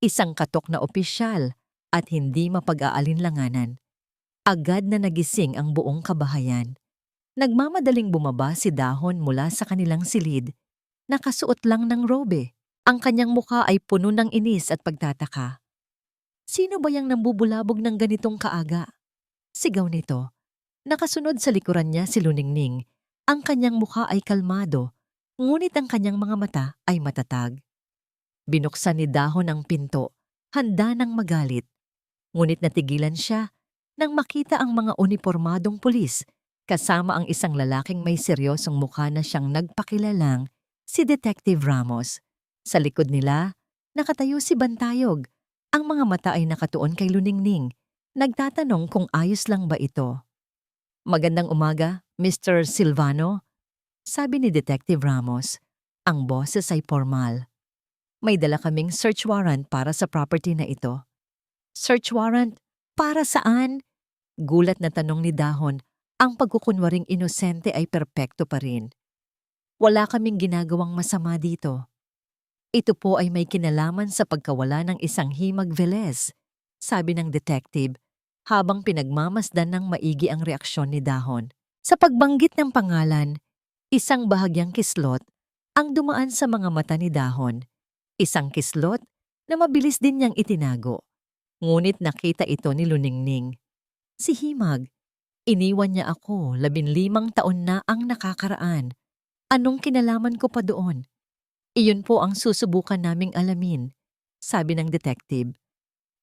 [SPEAKER 1] Isang katok na opisyal at hindi mapag-aalinlanganan. Agad na nagising ang buong kabahayan. Nagmamadaling bumaba si Dahon mula sa kanilang silid. Nakasuot lang ng robe. Ang kanyang mukha ay puno ng inis at pagtataka. Sino ba yang nambubulabog ng ganitong kaaga? Sigaw nito. Nakasunod sa likuran niya si Luningning. Ang kanyang mukha ay kalmado, ngunit ang kanyang mga mata ay matatag. Binuksan ni Dahon ang pinto, handa ng magalit. Ngunit natigilan siya nang makita ang mga unipormadong pulis kasama ang isang lalaking may seryosong mukha na siyang nagpakilalang si Detective Ramos. Sa likod nila, nakatayo si Bantayog. Ang mga mata ay nakatuon kay Luningning. Nagtatanong kung ayos lang ba ito. Magandang umaga, Mr. Silvano. Sabi ni Detective Ramos. Ang boses ay formal. May dala kaming search warrant para sa property na ito. Search warrant? Para saan? Gulat na tanong ni Dahon. Ang pagkukunwaring inosente ay perpekto pa rin. Wala kaming ginagawang masama dito. Ito po ay may kinalaman sa pagkawala ng isang Himag Velez, sabi ng detective, habang pinagmamasdan ng maigi ang reaksyon ni Dahon. Sa pagbanggit ng pangalan, isang bahagyang kislot ang dumaan sa mga mata ni Dahon. Isang kislot na mabilis din niyang itinago. Ngunit nakita ito ni Luningning. Si Himag, iniwan niya ako 15 taon na ang nakakaraan. Anong kinalaman ko pa doon? Iyon po ang susubukan naming alamin, sabi ng detective.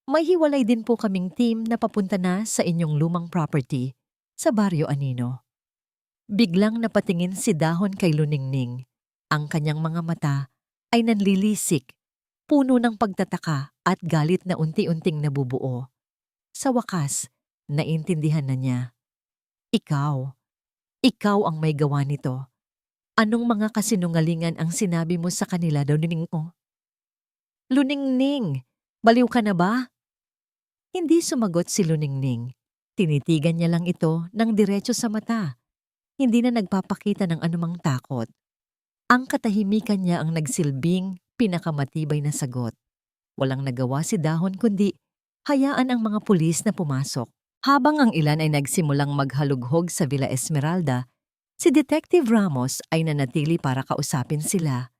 [SPEAKER 1] May hiwalay din po kaming team na papunta na sa inyong lumang property sa Barrio Anino. Biglang napatingin si Dahon kay Luningning. Ang kanyang mga mata ay nanlilisik, puno ng pagtataka at galit na unti-unting nabubuo. Sa wakas, naintindihan na niya. Ikaw ang may gawa nito. Anong mga kasinungalingan ang sinabi mo sa kanila daw nining ko? Luningning, baliw ka na ba? Hindi sumagot si Luningning. Tinitigan niya lang ito ng diretso sa mata. Hindi na nagpapakita ng anumang takot. Ang katahimikan niya ang nagsilbing pinakamatibay na sagot. Walang nagawa si Dahon kundi hayaan ang mga pulis na pumasok. Habang ang ilan ay nagsimulang maghalughog sa Villa Esmeralda, si Detective Ramos ay nanatili para kausapin sila.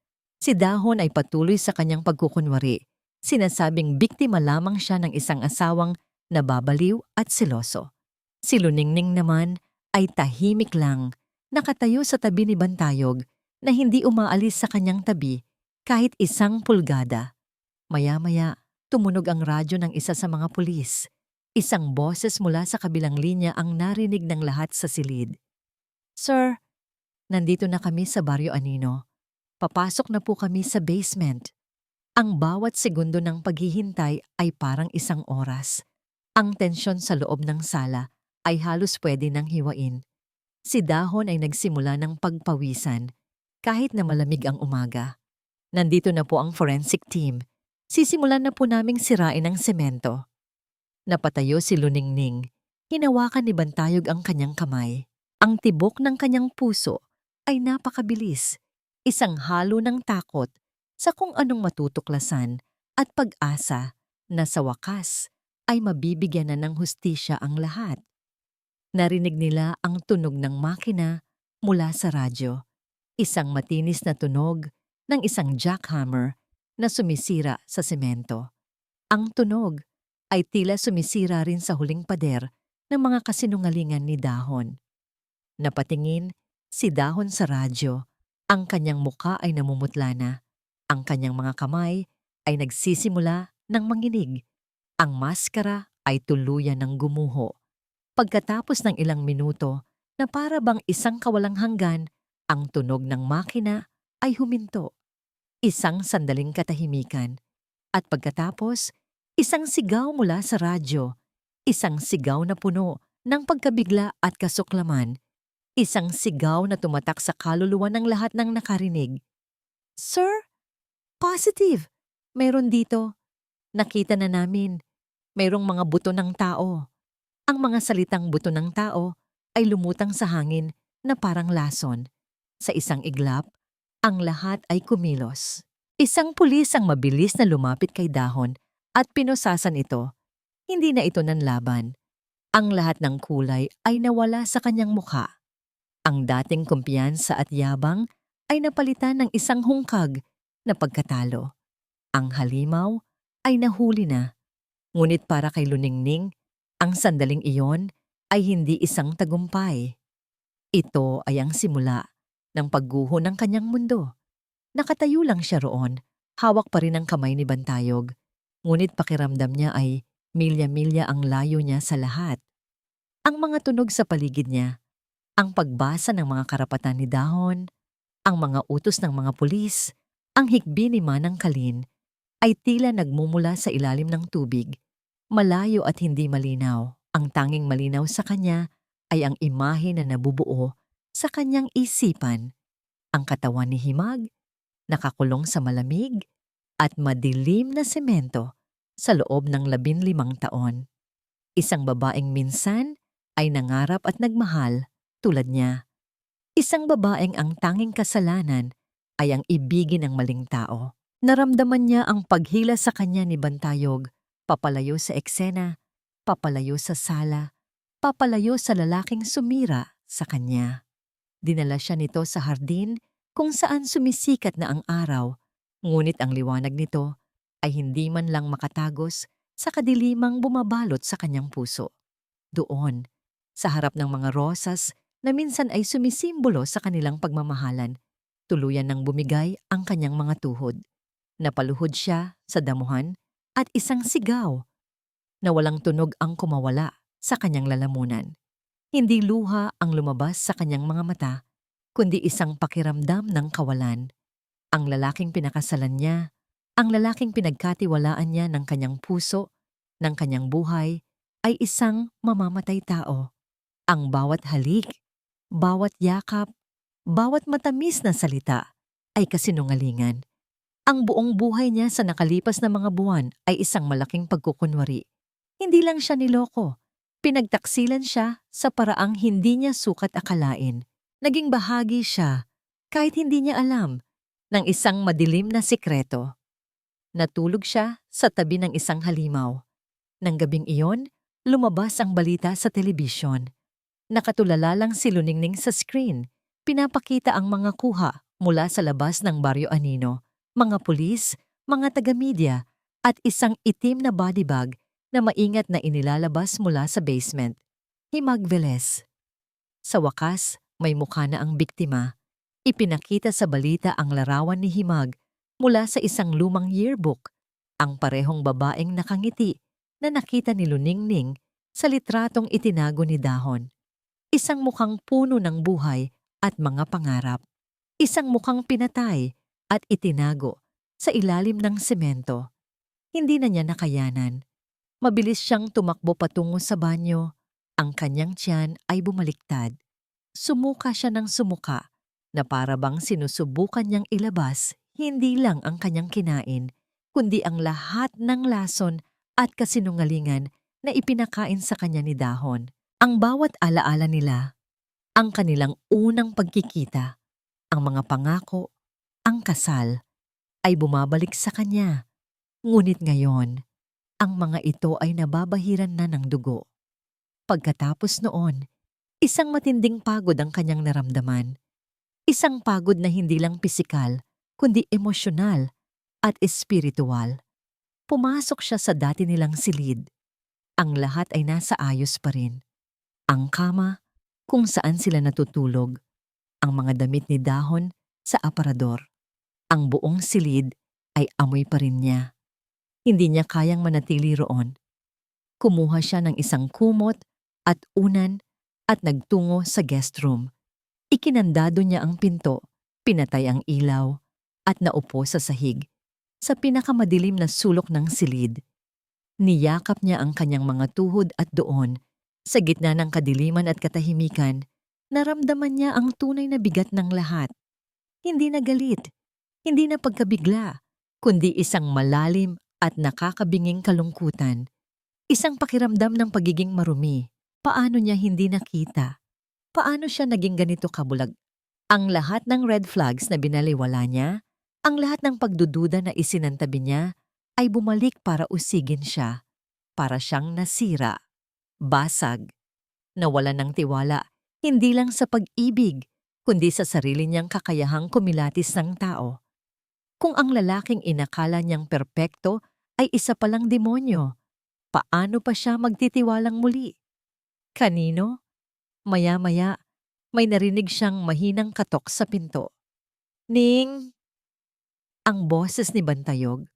[SPEAKER 1] Si Dahon ay patuloy sa kanyang pagkukunwari. Sinasabing biktima lamang siya ng isang asawang nababaliw at seloso. Si Luningning naman ay tahimik lang, Nakatayo sa tabi ni Bantayog na hindi umaalis sa kanyang tabi kahit 1 pulgada. Maya-maya, tumunog ang radyo ng isa sa mga pulis. Isang boses mula sa kabilang linya ang narinig ng lahat sa silid. "Sir, nandito na kami sa Barrio Anino. Papasok na po kami sa basement." Ang bawat segundo ng paghihintay ay parang 1 oras. Ang tensyon sa loob ng sala ay halos pwede nang hiwain. Si Dahon ay nagsimula ng pagpawisan kahit na malamig ang umaga. "Nandito na po ang forensic team. Sisimulan na po naming sirain ang semento." Napatayo si Luningning. Hinawakan ni Bantayog ang kanyang kamay. Ang tibok ng kanyang puso ay napakabilis. Isang halo ng takot sa kung anong matutuklasan at pag-asa na sa wakas ay mabibigyan na ng hustisya ang lahat. Narinig nila ang tunog ng makina mula sa radyo. Isang matinis na tunog ng isang jackhammer na sumisira sa semento. Ang tunog ay tila sumisira rin sa huling pader ng mga kasinungalingan ni Dahon. Napatingin si Dahon sa radyo. Ang kanyang muka ay namumutla na. Ang kanyang mga kamay ay nagsisimula ng manginig. Ang maskara ay tuluyan ng gumuho. Pagkatapos ng ilang minuto na para bang isang kawalang hanggan, ang tunog ng makina ay huminto. Isang sandaling katahimikan. At pagkatapos, isang sigaw mula sa radyo. Isang sigaw na puno ng pagkabigla at kasuklaman. Isang sigaw na tumatak sa kaluluwa ng lahat ng nakarinig. "Sir, positive! Mayroon dito. Nakita na namin. Mayroong mga buto ng tao." Ang mga salitang buto ng tao ay lumutang sa hangin na parang lason. Sa isang iglap, ang lahat ay kumilos. Isang pulis ang mabilis na lumapit kay Dahon at pinusasan ito. Hindi na ito nanlaban. Ang lahat ng kulay ay nawala sa kanyang mukha. Ang dating kumpiyansa at yabang ay napalitan ng isang hungkag na pagkatalo. Ang halimaw ay nahuli na. Ngunit para kay Luningning, ang sandaling iyon ay hindi isang tagumpay. Ito ay ang simula ng pagguho ng kanyang mundo. Nakatayo lang siya roon, hawak pa rin ang kamay ni Bantayog. Ngunit pakiramdam niya ay milya-milya ang layo niya sa lahat. Ang mga tunog sa paligid niya, ang pagbasa ng mga karapatan ni Dahon, ang mga utos ng mga pulis, ang hikbi ni Manang Kalin, ay tila nagmumula sa ilalim ng tubig. Malayo at hindi malinaw. Ang tanging malinaw sa kanya ay ang imahe na nabubuo sa kanyang isipan. Ang katawan ni Himag, nakakulong sa malamig at madilim na semento sa loob ng 15 taon. Isang babaeng minsan ay nangarap at nagmahal tulad niya. Isang babaeng ang tanging kasalanan ay ang ibigin ng maling tao. Naramdaman niya ang paghila sa kanya ni Bantayog, papalayo sa eksena, papalayo sa sala, papalayo sa lalaking sumira sa kanya. Dinala siya nito sa hardin kung saan sumisikat na ang araw, ngunit ang liwanag nito ay hindi man lang makatagos sa kadilimang bumabalot sa kanyang puso. Doon, sa harap ng mga rosas na minsan ay sumisimbolo sa kanilang pagmamahalan, tuluyan ng bumigay ang kanyang mga tuhod. Napaluhod siya sa damuhan at isang sigaw na walang tunog ang kumawala sa kanyang lalamunan. Hindi luha ang lumabas sa kanyang mga mata, kundi isang pakiramdam ng kawalan. Ang lalaking pinakasalan niya, ang lalaking pinagkatiwalaan niya ng kanyang puso, ng kanyang buhay, ay isang mamamatay tao. Ang bawat halik, bawat yakap, bawat matamis na salita ay kasinungalingan. Ang buong buhay niya sa nakalipas na mga buwan ay isang malaking pagkukunwari. Hindi lang siya niloko. Pinagtaksilan siya sa paraang hindi niya sukat akalain. Naging bahagi siya, kahit hindi niya alam, ng isang madilim na sikreto. Natulog siya sa tabi ng isang halimaw. Nang gabing iyon, lumabas ang balita sa telebisyon. Nakatulala lang si Luningning sa screen. Pinapakita ang mga kuha mula sa labas ng Barrio Anino, mga pulis, mga taga-media, at isang itim na body bag na maingat na inilalabas mula sa basement. Himag Velez. Sa wakas, May mukha na ang biktima. Ipinakita sa balita ang larawan ni Himag mula sa isang lumang yearbook, ang parehong babaeng nakangiti na nakita ni Luningning sa litratong itinago ni Dahon. Isang mukhang puno ng buhay at mga pangarap. Isang mukhang pinatay at itinago sa ilalim ng semento. Hindi na niya nakayanan. Mabilis siyang tumakbo patungo sa banyo. Ang kanyang tiyan ay bumaliktad. Sumuka siya ng sumuka na para bang sinusubukan niyang ilabas hindi lang ang kanyang kinain, kundi ang lahat ng lason at kasinungalingan na ipinakain sa kanya ni Dahon. Ang bawat alaala nila, ang kanilang unang pagkikita, ang mga pangako, ang kasal, ay bumabalik sa kanya. Ngunit ngayon, ang mga ito ay nababahiran na ng dugo. Pagkatapos noon, isang matinding pagod ang kanyang naramdaman. Isang pagod na hindi lang pisikal, kundi emosyonal at espiritual. Pumasok siya sa dati nilang silid. Ang lahat ay nasa ayos pa rin. Ang kama, kung saan sila natutulog. Ang mga damit ni Dahon sa aparador. Ang buong silid ay amoy pa rin niya. Hindi niya kayang manatili roon. Kumuha siya ng isang kumot at unan at nagtungo sa guest room. Ikinandado niya ang pinto, pinatay ang ilaw, at naupo sa sahig, sa pinakamadilim na sulok ng silid. Niyakap niya ang kanyang mga tuhod at doon, sa gitna ng kadiliman at katahimikan, naramdaman niya ang tunay na bigat ng lahat. Hindi na galit, hindi na pagkabigla, kundi isang malalim at nakakabinging kalungkutan. Isang pakiramdam ng pagiging marumi. Paano niya hindi nakita? Paano siya naging ganito kabulag? Ang lahat ng red flags na binaliwala niya, ang lahat ng pagdududa na isinantabi niya, ay bumalik para usigin siya. Para siyang nasira, basag, nawalan ng tiwala, hindi lang sa pag-ibig, kundi sa sarili niyang kakayahang kumilatis ng tao. Kung ang lalaking inakala niyang perpekto ay isa palang demonyo, paano pa siya magtitiwalang muli? Kanino? Maya-maya, may narinig siyang mahinang katok sa pinto. Ning! Ang boses ni Bantayog,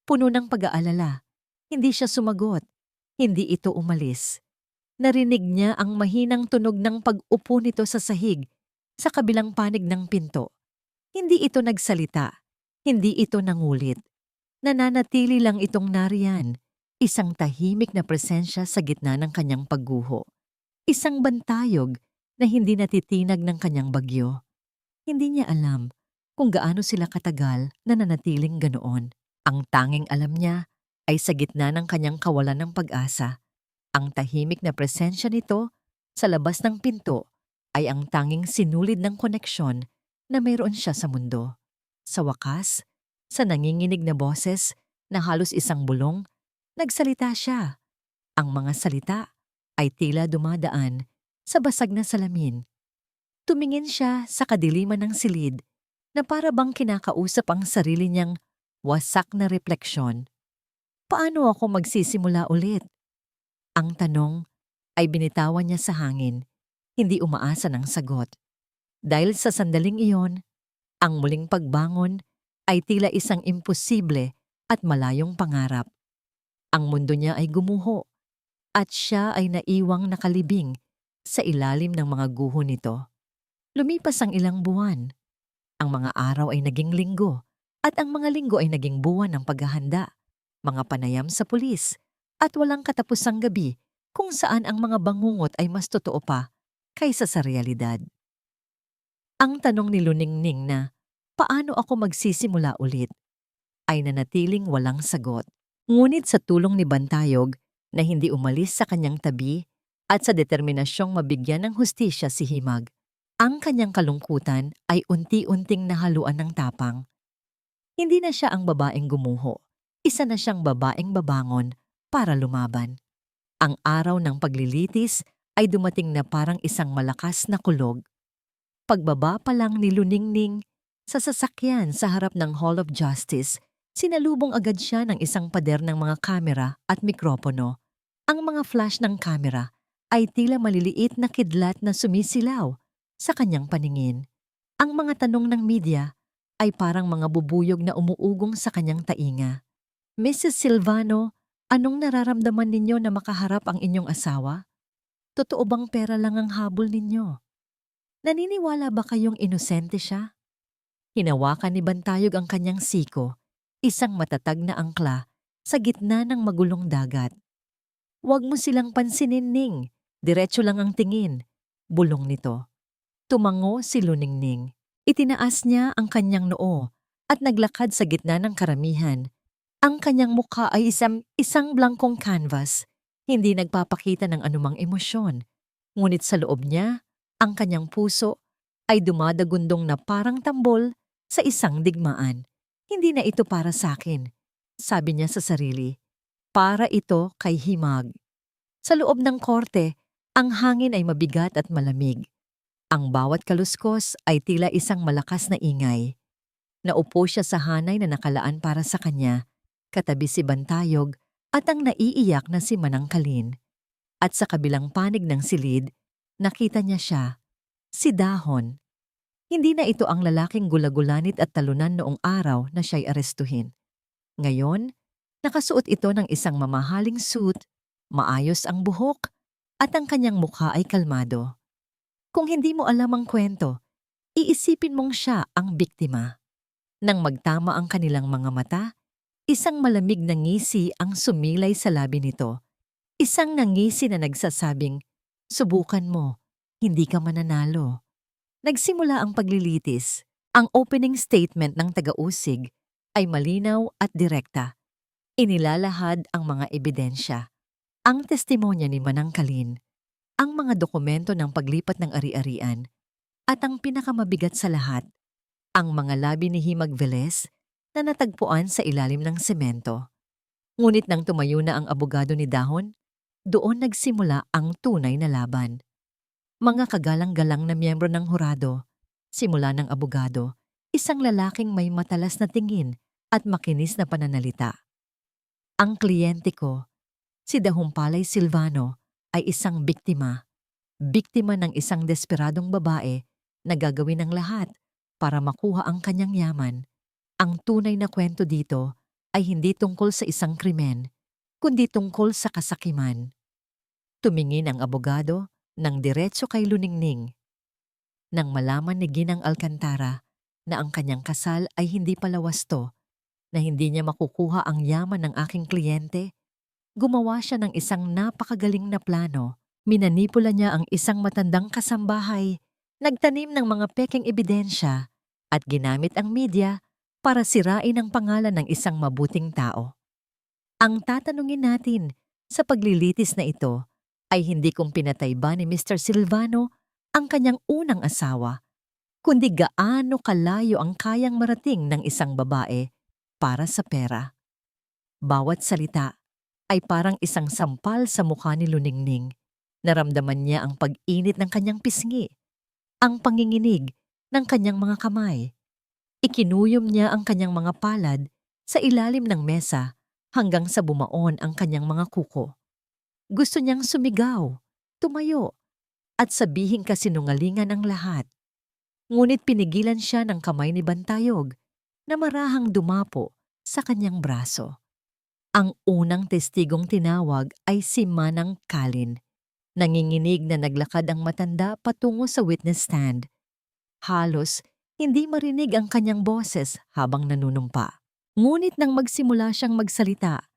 [SPEAKER 1] puno ng pag-aalala. Hindi siya sumagot. Hindi ito umalis. Narinig niya ang mahinang tunog ng pag-upo nito sa sahig, sa kabilang panig ng pinto. Hindi ito nagsalita. Hindi ito nangulit. Nananatili lang itong nariyan, isang tahimik na presensya sa gitna ng kanyang pagguho. Isang bantayog na hindi natitinag ng kanyang bagyo. Hindi niya alam kung gaano sila katagal na nanatiling ganoon. Ang tanging alam niya ay sa gitna ng kanyang kawalan ng pag-asa. Ang tahimik na presensya nito sa labas ng pinto ay ang tanging sinulid ng koneksyon na mayroon siya sa mundo. Sa wakas, sa nanginginig na boses na halos isang bulong, nagsalita siya. Ang mga salita ay tila dumadaan sa basag na salamin. Tumingin siya sa kadiliman ng silid na para bang kinakausap ang sarili niyang wasak na refleksyon. Paano ako magsisimula ulit? Ang tanong ay binitawan niya sa hangin, hindi umaasa ng sagot. Dahil sa sandaling iyon, ang muling pagbangon ay tila isang imposible at malayong pangarap. Ang mundo niya ay gumuho at siya ay naiwang nakalibing sa ilalim ng mga guho nito. Lumipas ang ilang buwan. Ang mga araw ay naging linggo at ang mga linggo ay naging buwan ng paghahanda, mga panayam sa pulis at walang katapusang gabi kung saan ang mga bangungot ay mas totoo pa kaysa sa realidad. Ang tanong ni Luningning na, paano ako magsisimula ulit? Ay nanatiling walang sagot. Ngunit sa tulong ni Bantayog na hindi umalis sa kanyang tabi at sa determinasyong mabigyan ng hustisya si Himag, ang kanyang kalungkutan ay unti-unting nahaluan ng tapang. Hindi na siya ang babaeng gumuho. Isa na siyang babaeng babangon para lumaban. Ang araw ng paglilitis ay dumating na parang isang malakas na kulog. Pagbaba pa lang ni Luningning sa sasakyan sa harap ng Hall of Justice, sinalubong agad siya ng isang pader ng mga kamera at mikropono. Ang mga flash ng kamera ay tila maliliit na kidlat na sumisilaw Sa kanyang paningin, ang mga tanong ng media ay parang mga bubuyog na umuugong sa kanyang tainga. Mrs. Silvano, anong nararamdaman ninyo na makaharap ang inyong asawa? Totoo bang pera lang ang habol ninyo? Naniniwala ba kayong inosente siya? Hinawakan ni Bantayog ang kanyang siko, isang matatag na angkla sa gitna ng magulong dagat. Huwag mo silang pansinin, Ning. Diretso lang ang tingin. Bulong nito. Tumango si Luningning. Itinaas niya ang kanyang noo at naglakad sa gitna ng karamihan. Ang kanyang mukha ay isang blankong canvas, hindi nagpapakita ng anumang emosyon. Ngunit sa loob niya, ang kanyang puso ay dumadagundong na parang tambol sa isang digmaan. Hindi na ito para sa akin, sabi niya sa sarili. Para ito kay Himag. Sa loob ng korte, ang hangin ay mabigat at malamig. Ang bawat kaluskos ay tila isang malakas na ingay. Naupo siya sa hanay na nakalaan para sa kanya, katabi si Bantayog at ang naiiyak na si Manangkalin. At sa kabilang panig ng silid, nakita niya siya, si Dahon. Hindi na ito ang lalaking gulagulanit at talunan noong araw na siya'y arestuhin. Ngayon, nakasuot ito ng isang mamahaling suit, maayos ang buhok, at ang kanyang mukha ay kalmado. Kung hindi mo alam ang kwento, iisipin mong siya ang biktima. Nang magtama ang kanilang mga mata, isang malamig na ngisi ang sumilay sa labi nito. Isang nangisi na nagsasabing, subukan mo, hindi ka mananalo. Nagsimula ang paglilitis. Ang opening statement ng taga-usig ay malinaw at direkta. Inilalahad ang mga ebidensya, ang testimonya ni Manangkalin, ang mga dokumento ng paglipat ng ari-arian, at ang pinakamabigat sa lahat, ang mga labi ni Himag Velez na natagpuan sa ilalim ng semento. Ngunit nang tumayo na ang abogado ni Dahon, doon nagsimula ang tunay na laban. Mga kagalang-galang na miyembro ng hurado, simula ng abogado, isang lalaking may matalas na tingin at makinis na pananalita. Ang kliyente ko, si Dahumpalay Silvano, ay isang biktima ng isang desperadong babae na gagawin ang lahat para makuha ang kanyang yaman. Ang tunay na kwento dito ay hindi tungkol sa isang krimen, kundi tungkol sa kasakiman. Tumingin ang abogado ng diretso kay Luningning. Nang malaman ni Ginang Alcantara na ang kanyang kasal ay hindi pala wasto, na hindi niya makukuha ang yaman ng aking kliyente, gumawa siya ng isang napakagaling na plano. Minanipula niya ang isang matandang kasambahay, nagtanim ng mga pekeng ebidensya, at ginamit ang media para sirain ang pangalan ng isang mabuting tao. Ang tatanungin natin sa paglilitis na ito ay hindi kung pinatay ba ni Mr. Silvano ang kanyang unang asawa, kundi gaano kalayo ang kayang marating ng isang babae para sa pera. Bawat salita ay parang isang sampal sa mukha ni Luningning. Naramdaman niya ang pag-init ng kanyang pisngi, ang panginginig ng kanyang mga kamay. Ikinuyom niya ang kanyang mga palad sa ilalim ng mesa hanggang sa bumaon ang kanyang mga kuko. Gusto niyang sumigaw, tumayo, at sabihin kasinungalingan ang lahat. Ngunit pinigilan siya ng kamay ni Bantayog na marahang dumapo sa kanyang braso. Ang unang testigong tinawag ay si Manangkalin. Nanginginig na naglakad ang matanda patungo sa witness stand. Halos hindi marinig ang kanyang boses habang nanunumpa. Ngunit nang magsimula siyang magsalita,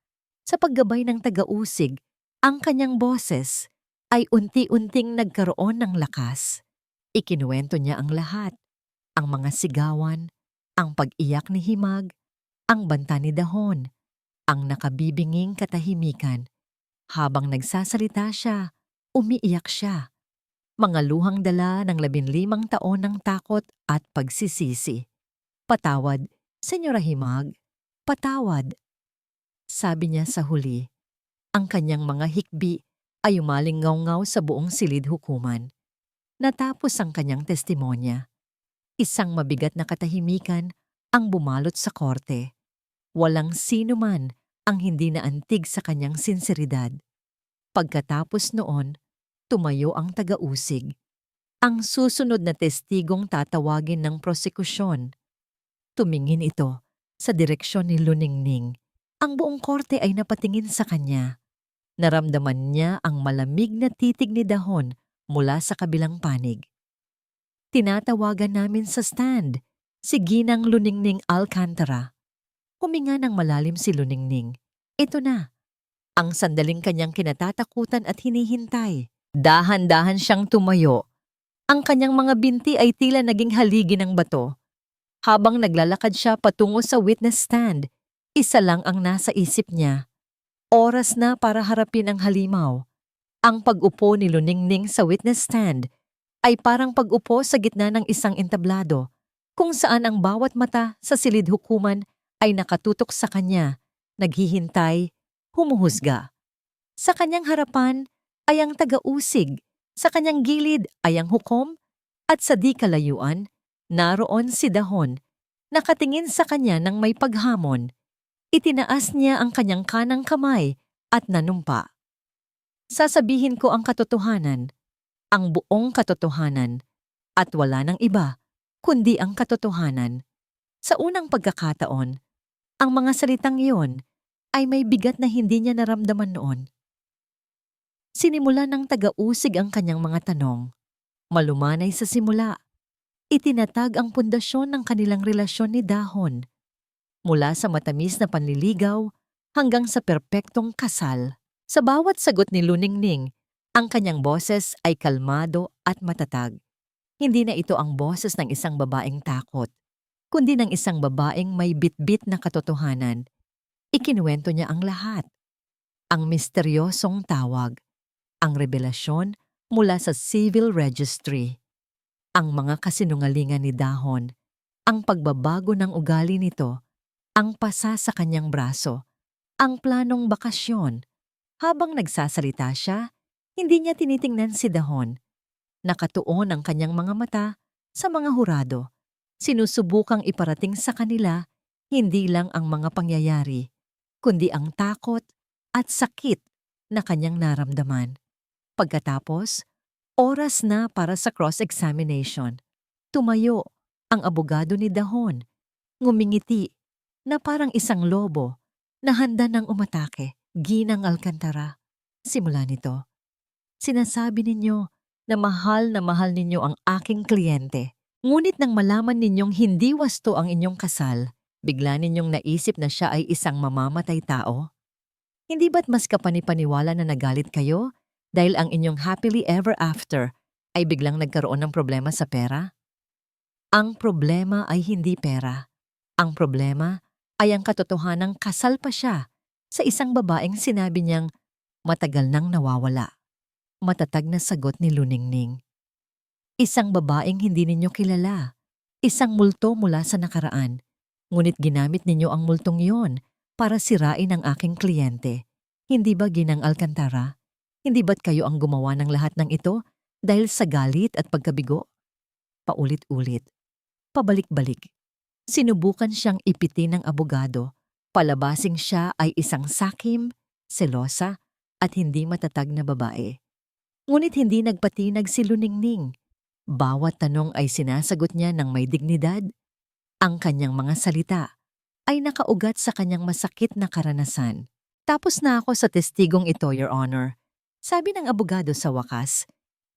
[SPEAKER 1] sa paggabay ng taga-usig, ang kanyang boses ay unti-unting nagkaroon ng lakas. Ikinuwento niya ang lahat, ang mga sigawan, ang pag-iyak ni Himag, ang banta ni Dahon, ang nakabibinging katahimikan. Habang nagsasalita siya, umiiyak siya. Mga luhang dala ng 15 taon ng takot at pagsisisi. Patawad, Senyora Himag, patawad. Sabi niya sa huli. Ang kanyang mga hikbi ay umalingaw-ngaw sa buong silid hukuman. Natapos ang kanyang testimonya. Isang mabigat na katahimikan ang bumalot sa korte. Walang sino man ang hindi naantig sa kanyang sinseridad. Pagkatapos noon, tumayo ang taga-usig. Ang susunod na testigong tatawagin ng prosekusyon. Tumingin ito sa direksyon ni Luningning. Ang buong korte ay napatingin sa kanya. Naramdaman niya ang malamig na titig ni Dahon mula sa kabilang panig. Tinatawagan namin sa stand si Ginang Luningning Alcantara. Huminga ng malalim si Luningning. Ito na, ang sandaling kanyang kinatatakutan at hinihintay. Dahan-dahan siyang tumayo. Ang kanyang mga binti ay tila naging haligi ng bato. Habang naglalakad siya patungo sa witness stand, isa lang ang nasa isip niya. Oras na para harapin ang halimaw. Ang pag-upo ni Luningning sa witness stand ay parang pag-upo sa gitna ng isang entablado, kung saan ang bawat mata sa silid hukuman ay nakatutok sa kanya, naghihintay, humuhusga. Sa kanyang harapan ay ang taga-usig, sa kanyang gilid ay ang hukom, at sa di kalayuan, naroon si Dahon, nakatingin sa kanya ng may paghamon. Itinaas niya ang kanyang kanang kamay at nanumpa. Sasabihin ko ang katotohanan, ang buong katotohanan, at wala nang iba, kundi ang katotohanan. Sa unang pagkakataon, ang mga salitang iyon ay may bigat na hindi niya naramdaman noon. Sinimula ng taga-usig ang kanyang mga tanong. Malumanay sa simula, itinatag ang pundasyon ng kanilang relasyon ni Dahon. Mula sa matamis na panliligaw hanggang sa perpektong kasal. Sa bawat sagot ni Luningning, ang kanyang boses ay kalmado at matatag. Hindi na ito ang boses ng isang babaeng takot, kundi ng isang babaeng may bitbit na katotohanan. Ikinuwento niya ang lahat. Ang misteryosong tawag, ang revelasyon mula sa civil registry, ang mga kasinungalingan ni Dahon, ang pagbabago ng ugali nito, ang pasa sa kanyang braso, ang planong bakasyon. Habang nagsasalita siya, hindi niya tinitingnan si Dahon. Nakatuon ang kanyang mga mata sa mga hurado. Sinusubukang iparating sa kanila hindi lang ang mga pangyayari, kundi ang takot at sakit na kanyang naramdaman. Pagkatapos, oras na para sa cross-examination. Tumayo ang abogado ni Dahon, ngumingiti na parang isang lobo na handa ng umatake. Ginang Alcantara, simula nito, sinasabi ninyo na mahal ninyo ang aking kliyente. Ngunit nang malaman ninyong hindi wasto ang inyong kasal, bigla ninyong naisip na siya ay isang mamamatay tao? Hindi ba't mas kapanipaniwala na nagalit kayo dahil ang inyong happily ever after ay biglang nagkaroon ng problema sa pera? Ang problema ay hindi pera. Ang problema ay ang katotohanang kasal pa siya sa isang babaeng sinabi niyang matagal nang nawawala. Matatag na sagot ni Luningning. Isang babaeng hindi ninyo kilala. Isang multo mula sa nakaraan. Ngunit ginamit ninyo ang multong iyon para sirain ang aking kliyente. Hindi ba, Ginang Alcantara? Hindi ba't kayo ang gumawa ng lahat ng ito dahil sa galit at pagkabigo? Paulit-ulit. Pabalik-balik. Sinubukan siyang ipitin ng abogado. Palabasing siya ay isang sakim, selosa, at hindi matatag na babae. Ngunit hindi nagpatinag si Luningning. Bawat tanong ay sinasagot niya ng may dignidad. Ang kanyang mga salita ay nakaugat sa kanyang masakit na karanasan. Tapos na ako sa testigong ito, Your Honor. Sabi ng abogado sa wakas,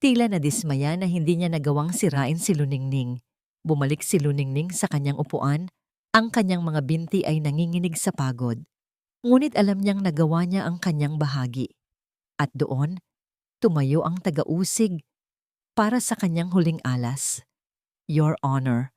[SPEAKER 1] tila nadismaya na hindi niya nagawang sirain si Luningning. Bumalik si Luningning sa kanyang upuan. Ang kanyang mga binti ay nanginginig sa pagod. Ngunit alam niyang nagawa niya ang kanyang bahagi. At doon, tumayo ang taga-usig para sa kanyang huling alas. Your Honor,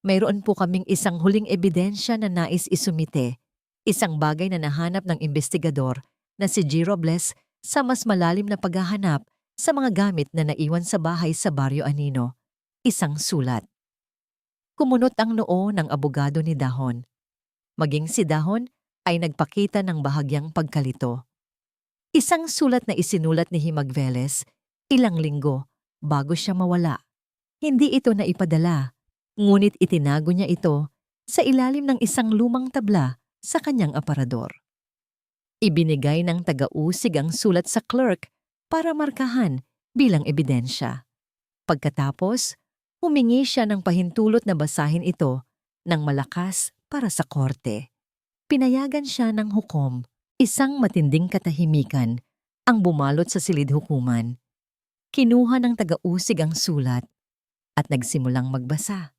[SPEAKER 1] mayroon po kaming isang huling ebidensya na nais isumite. Isang bagay na nahanap ng investigador na si G. Robles sa mas malalim na paghahanap sa mga gamit na naiwan sa bahay sa Barrio Anino. Isang sulat. Kumunot ang noo ng abogado ni Dahon. Maging si Dahon ay nagpakita ng bahagyang pagkalito. Isang sulat na isinulat ni Himagveles ilang linggo bago siya mawala. Hindi ito na ipadala, ngunit itinago niya ito sa ilalim ng isang lumang tabla sa kanyang aparador. Ibinigay ng taga-usig ang sulat sa clerk para markahan bilang ebidensya. Pagkatapos, humingi siya ng pahintulot na basahin ito ng malakas para sa korte. Pinayagan siya ng hukom, isang matinding katahimikan ang bumalot sa silid hukuman. Kinuha ng taga-usig ang sulat at nagsimulang magbasa.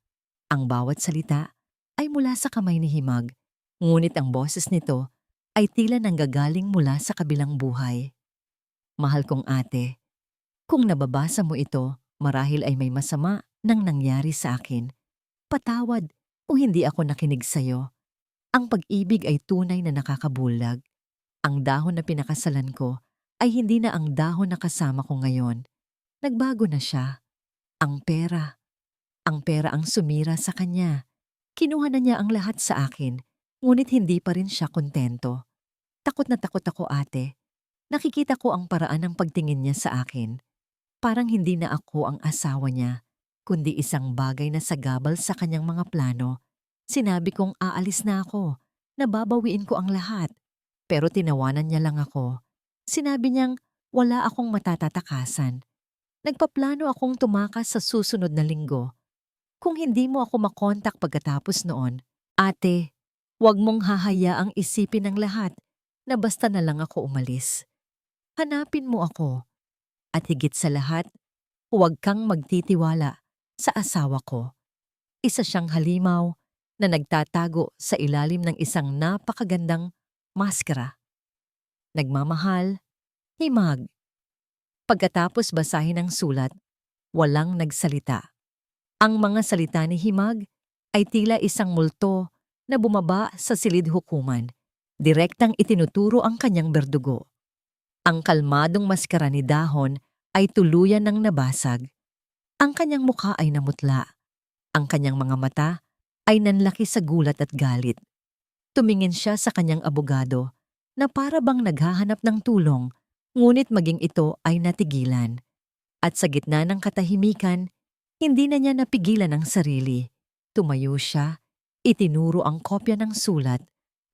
[SPEAKER 1] Ang bawat salita ay mula sa kamay ni Himag, ngunit ang boses nito ay tila nanggagaling mula sa kabilang buhay. Mahal kong ate, kung nababasa mo ito, marahil ay may masama nang nangyari sa akin. Patawad o hindi ako nakinig sa'yo. Ang pag-ibig ay tunay na nakakabulag. Ang dahon na pinakasalan ko ay hindi na ang dahon na kasama ko ngayon. Nagbago na siya. Ang pera. Ang pera ang sumira sa kanya. Kinuha na niya ang lahat sa akin, ngunit hindi pa rin siya kontento. Takot na takot ako, ate. Nakikita ko ang paraan ng pagtingin niya sa akin. Parang hindi na ako ang asawa niya, kundi isang bagay na sagabal sa kanyang mga plano. Sinabi kong aalis na ako, nababawiin ko ang lahat. Pero tinawanan niya lang ako. Sinabi niyang wala akong matatatakasan. Nagpaplano akong tumakas sa susunod na linggo. Kung hindi mo ako makontak pagkatapos noon, ate, huwag mong hahayaang isipin ng lahat na basta na lang ako umalis. Hanapin mo ako. At higit sa lahat, huwag kang magtitiwala sa asawa ko. Isa siyang halimaw na nagtatago sa ilalim ng isang napakagandang maskara. Nagmamahal, Himag. Pagkatapos basahin ang sulat, walang nagsalita. Ang mga salita ni Himag ay tila isang multo na bumaba sa silid hukuman. Direktang itinuturo ang kanyang berdugo. Ang kalmadong maskara ni Dahon ay tuluyan ng nabasag. Ang kanyang mukha ay namutla. Ang kanyang mga mata ay nanlaki sa gulat at galit. Tumingin siya sa kanyang abogado na para bang naghahanap ng tulong, ngunit maging ito ay natigilan. At sa gitna ng katahimikan, hindi na niya napigilan ang sarili. Tumayo siya, itinuro ang kopya ng sulat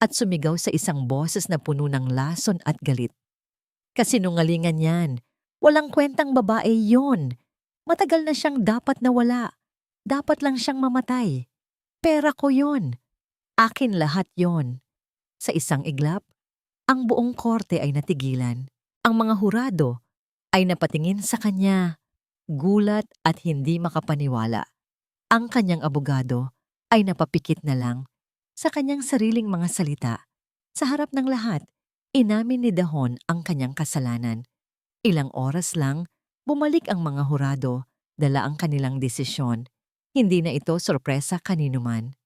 [SPEAKER 1] at sumigaw sa isang boses na puno ng lason at galit. Kasinungalingan yan. Walang kwentang babae yon. Matagal na siyang dapat nawala. Dapat lang siyang mamatay. Pera ko yon. Akin lahat yon. Sa isang iglap, ang buong korte ay natigilan. Ang mga hurado ay napatingin sa kanya, gulat at hindi makapaniwala. Ang kanyang abogado ay napapikit na lang sa kanyang sariling mga salita. Sa harap ng lahat, inamin ni Dahon ang kanyang kasalanan. Ilang oras lang, bumalik ang mga hurado, dala ang kanilang desisyon. Hindi na ito sorpresa kanino man.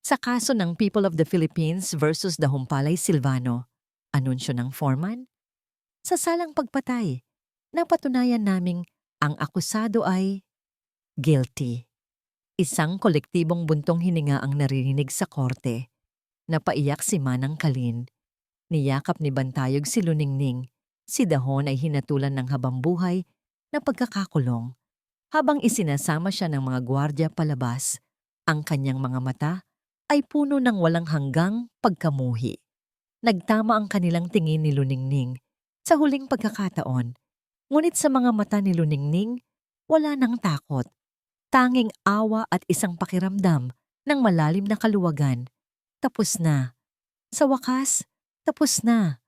[SPEAKER 1] Sa kaso ng People of the Philippines versus Dahumpalay Silvano, anunsyo ng foreman? Sa salang pagpatay, napatunayan naming ang akusado ay guilty. Isang kolektibong buntong hininga ang naririnig sa korte. Napaiyak si Manang Kalin. Niyakap ni Bantayog si Luningning. Si Dahon ay hinatulan ng habambuhay na pagkakakulong. Habang isinasama siya ng mga gwardya palabas, ang kanyang mga mata ay puno ng walang hanggang pagkamuhi. Nagtama ang kanilang tingin ni Luningning sa huling pagkakataon. Ngunit sa mga mata ni Luningning, wala nang takot. Tanging awa at isang pakiramdam ng malalim na kaluwagan. Tapos na. Sa wakas, tapos na.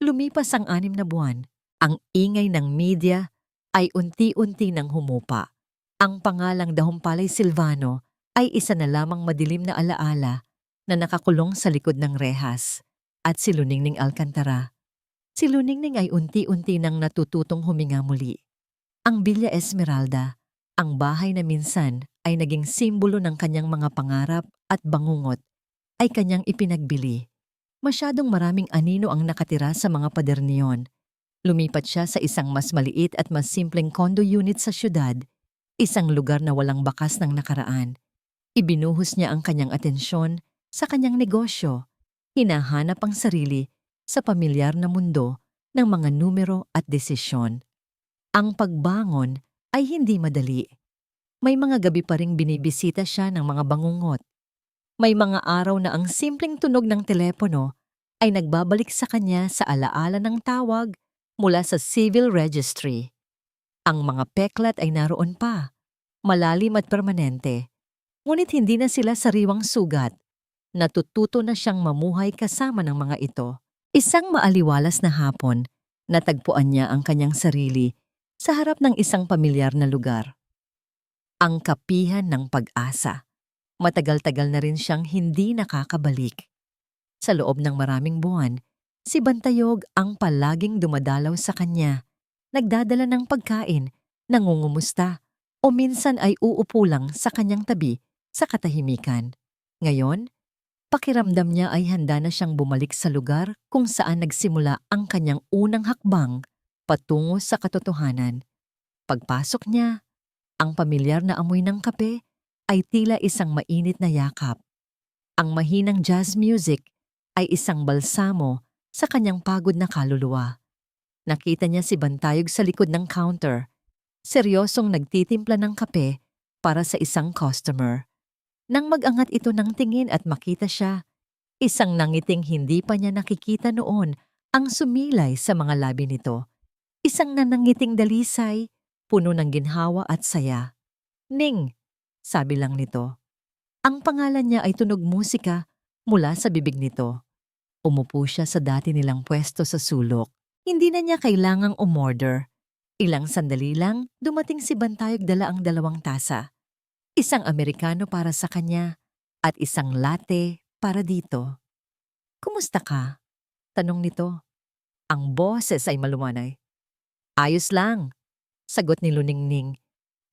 [SPEAKER 1] Lumipas ang 6 na buwan. Ang ingay ng media ay unti-unti nang humupa. Ang pangalang Dahumpalay Silvano ay isa na lamang madilim na alaala na nakakulong sa likod ng rehas. At si Luningning Alcantara. Si Luningning ay unti-unti nang natututong huminga muli. Ang Villa Esmeralda, ang bahay na minsan ay naging simbolo ng kanyang mga pangarap at bangungot, ay kanyang ipinagbili. Masyadong maraming anino ang nakatira sa mga pader niyon. Lumipat siya sa isang mas maliit at mas simpleng condo unit sa syudad, isang lugar na walang bakas ng nakaraan. Ibinuhos niya ang kanyang atensyon sa kanyang negosyo. Hinahanap ang sarili sa pamilyar na mundo ng mga numero at desisyon. Ang pagbangon ay hindi madali. May mga gabi pa ring binibisita siya ng mga bangungot. May mga araw na ang simpleng tunog ng telepono ay nagbabalik sa kanya sa alaala ng tawag mula sa civil registry. Ang mga peklat ay naroon pa, malalim at permanente. Ngunit hindi na sila sariwang sugat. Natututo na siyang mamuhay kasama ng mga ito. Isang maaliwalas na hapon, natagpuan niya ang kanyang sarili sa harap ng isang pamilyar na lugar. Ang kapihan ng pag-asa. Matagal-tagal na rin siyang hindi nakakabalik. Sa loob ng maraming buwan, si Bantayog ang palaging dumadalaw sa kanya, nagdadala ng pagkain, nangungumusta, o minsan ay uupo lang sa kanyang tabi sa katahimikan. Ngayon, pakiramdam niya ay handa na siyang bumalik sa lugar kung saan nagsimula ang kanyang unang hakbang patungo sa katotohanan. Pagpasok niya, ang pamilyar na amoy ng kape ay tila isang mainit na yakap. Ang mahinang jazz music ay isang balsamo sa kanyang pagod na kaluluwa. Nakita niya si Bantayog sa likod ng counter, seryosong nagtitimpla ng kape para sa isang customer. Nang mag-angat ito ng tingin at makita siya, isang nangiting hindi pa niya nakikita noon ang sumilay sa mga labi nito. Isang nanangiting dalisay, puno ng ginhawa at saya. "Ning," sabi lang nito. Ang pangalan niya ay tunog musika mula sa bibig nito. Umupo siya sa dati nilang pwesto sa sulok. Hindi na niya kailangang umorder. Ilang sandali lang, dumating si Bantayog dala ang 2 tasa. Isang Amerikano para sa kanya at isang latte para dito. "Kumusta ka?" tanong nito. Ang boses ay malumanay. "Ayos lang," sagot ni Luningning.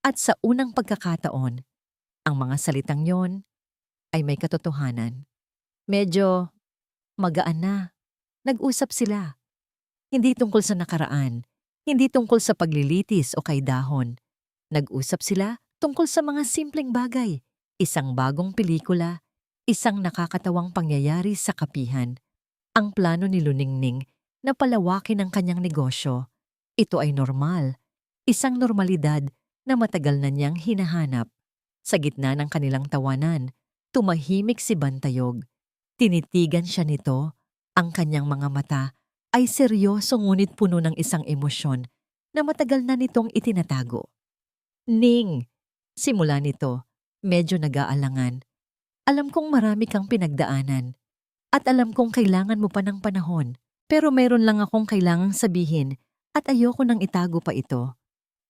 [SPEAKER 1] At sa unang pagkakataon, ang mga salitang yon ay may katotohanan. Medyo magaan na. Nag-usap sila. Hindi tungkol sa nakaraan, hindi tungkol sa paglilitis o kay dahon. Nag-usap sila tungkol sa mga simpleng bagay, isang bagong pelikula, isang nakakatawang pangyayari sa kapihan. Ang plano ni Luningning na palawakin ang kanyang negosyo. Ito ay normal, isang normalidad na matagal na niyang hinahanap. Sa gitna ng kanilang tawanan, tumahimik si Bantayog. Tinitigan siya nito. Ang kanyang mga mata ay seryoso ngunit puno ng isang emosyon na matagal na nitong itinatago. "Ning," simula nito, medyo nag-aalangan. "Alam kong marami kang pinagdaanan at alam kong kailangan mo pa ng panahon. Pero meron lang akong kailangang sabihin at ayoko nang itago pa ito."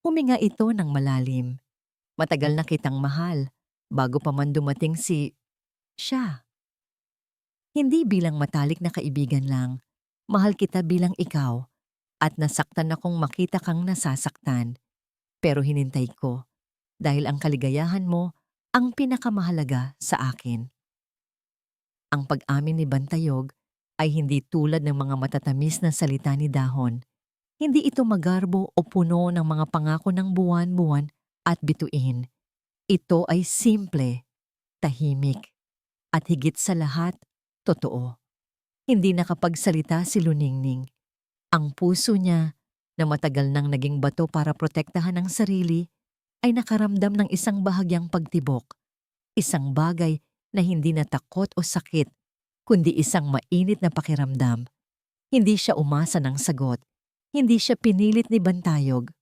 [SPEAKER 1] Huminga ito ng malalim. "Matagal na kitang mahal bago pa man dumating siya. Hindi bilang matalik na kaibigan lang. Mahal kita bilang ikaw at nasaktan akong makita kang nasasaktan. Pero hinintay ko dahil ang kaligayahan mo ang pinakamahalaga sa akin." Ang pag-amin ni Bantayog ay hindi tulad ng mga matatamis na salita ni Dahon. Hindi ito magarbo o puno ng mga pangako ng buwan-buwan at bituin. Ito ay simple, tahimik, at higit sa lahat, totoo. Hindi nakapagsalita si Luningning. Ang puso niya, na matagal nang naging bato para protektahan ang sarili, ay nakaramdam ng isang bahagyang pagtibok. Isang bagay na hindi na takot o sakit, kundi isang mainit na pakiramdam. Hindi siya umasa ng sagot. Hindi siya pinilit ni Bantayog.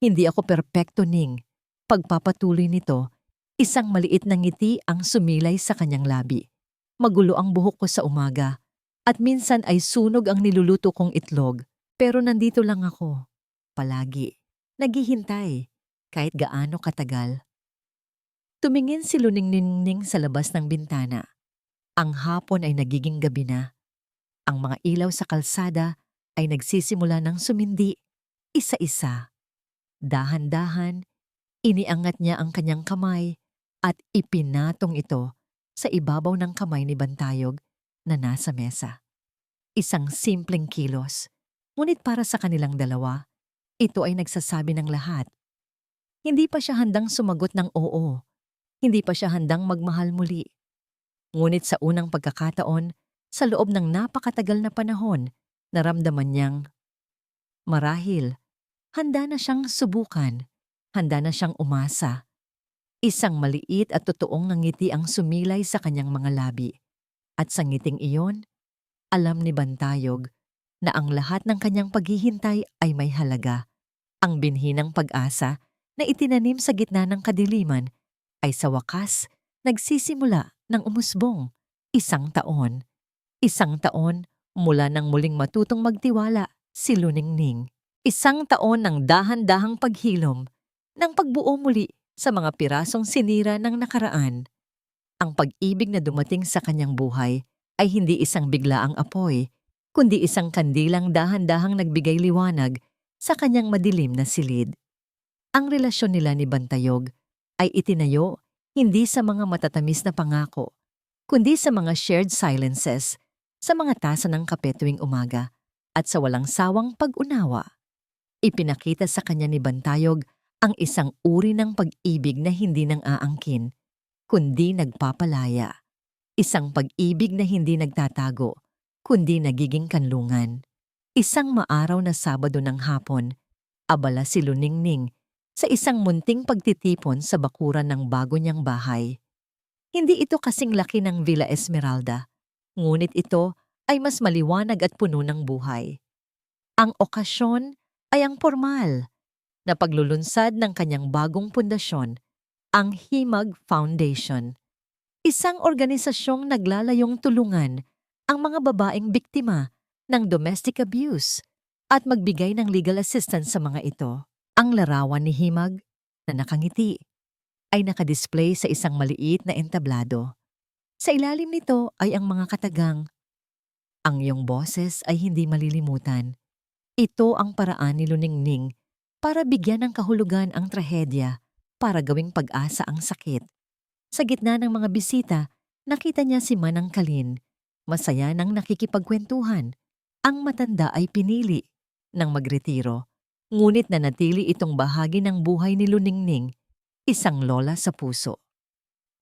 [SPEAKER 1] "Hindi ako perpekto, Ning." Pagpapatuloy nito, isang maliit na ngiti ang sumilay sa kanyang labi. "Magulo ang buhok ko sa umaga, at minsan ay sunog ang niluluto kong itlog. Pero nandito lang ako, palagi, naghihintay, kahit gaano katagal." Tumingin si Luningning sa labas ng bintana. Ang hapon ay nagiging gabi na. Ang mga ilaw sa kalsada ay nagsisimula ng sumindi, isa-isa. Dahan-dahan, iniangat niya ang kanyang kamay at ipinatong ito sa ibabaw ng kamay ni Bantayog na nasa mesa. Isang simpleng kilos, ngunit para sa kanilang dalawa, ito ay nagsasabi ng lahat. Hindi pa siya handang sumagot ng oo. Hindi pa siya handang magmahal muli. Ngunit sa unang pagkakataon, sa loob ng napakatagal na panahon, naramdaman niyang marahil handa na siyang subukan, handa na siyang umasa. Isang maliit at totoong ngiti ang sumilay sa kanyang mga labi. At sa ngiting iyon, alam ni Bantayog na ang lahat ng kanyang paghihintay ay may halaga. Ang binhi ng pag-asa na itinanim sa gitna ng kadiliman ay sa wakas nagsisimula ng umusbong. 1 taon. 1 taon mula nang muling matutong magtiwala si Luningning. 1 taon ng dahan-dahang paghilom ng pagbuo muli sa mga pirasong sinira ng nakaraan. Ang pag-ibig na dumating sa kanyang buhay ay hindi isang biglaang apoy, kundi isang kandilang dahan-dahang nagbigay liwanag sa kanyang madilim na silid. Ang relasyon nila ni Bantayog ay itinayo hindi sa mga matatamis na pangako, kundi sa mga shared silences, sa mga tasa ng kape tuwing umaga, at sa walang sawang pag-unawa. Ipinakita sa kanya ni Bantayog ang isang uri ng pag-ibig na hindi nang aangkin, kundi nagpapalaya. Isang pag-ibig na hindi nagtatago, kundi nagiging kanlungan. Isang maaraw na Sabado ng hapon, abala si Luningning sa isang munting pagtitipon sa bakuran ng bago niyang bahay. Hindi ito kasing laki ng Villa Esmeralda, ngunit ito ay mas maliwanag at puno ng buhay. Ang okasyon ay ang formal na paglulunsad ng kanyang bagong pundasyon, ang Himag Foundation. Isang organisasyong naglalayong tulungan ang mga babaeng biktima ng domestic abuse at magbigay ng legal assistance sa mga ito. Ang larawan ni Himag na nakangiti ay nakadisplay sa isang maliit na entablado. Sa ilalim nito ay ang mga katagang, "Ang iyong boses ay hindi malilimutan." Ito ang paraan ni Luningning para bigyan ng kahulugan ang trahedya, para gawing pag-asa ang sakit. Sa gitna ng mga bisita, nakita niya si Manang Kalin. Masaya nang nakikipagkwentuhan. Ang matanda ay pinili ng magretiro, ngunit nanatili itong bahagi ng buhay ni Luningning, isang lola sa puso.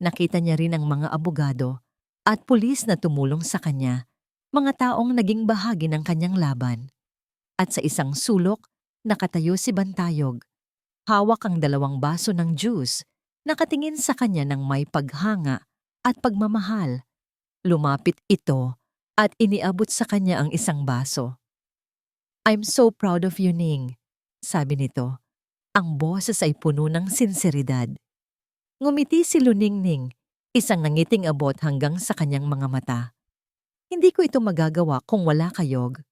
[SPEAKER 1] Nakita niya rin ang mga abogado at pulis na tumulong sa kanya, mga taong naging bahagi ng kanyang laban. At sa isang sulok, nakatayo si Bantayog. Hawak ang 2 baso ng juice, nakatingin sa kanya ng may paghanga at pagmamahal. Lumapit ito at iniabot sa kanya ang isang baso. "I'm so proud of you, Ning," sabi nito. Ang boses ay puno ng sinseridad. Ngumiti si Luningning, isang nangiting abot hanggang sa kanyang mga mata. "Hindi ko ito magagawa kung wala kayog.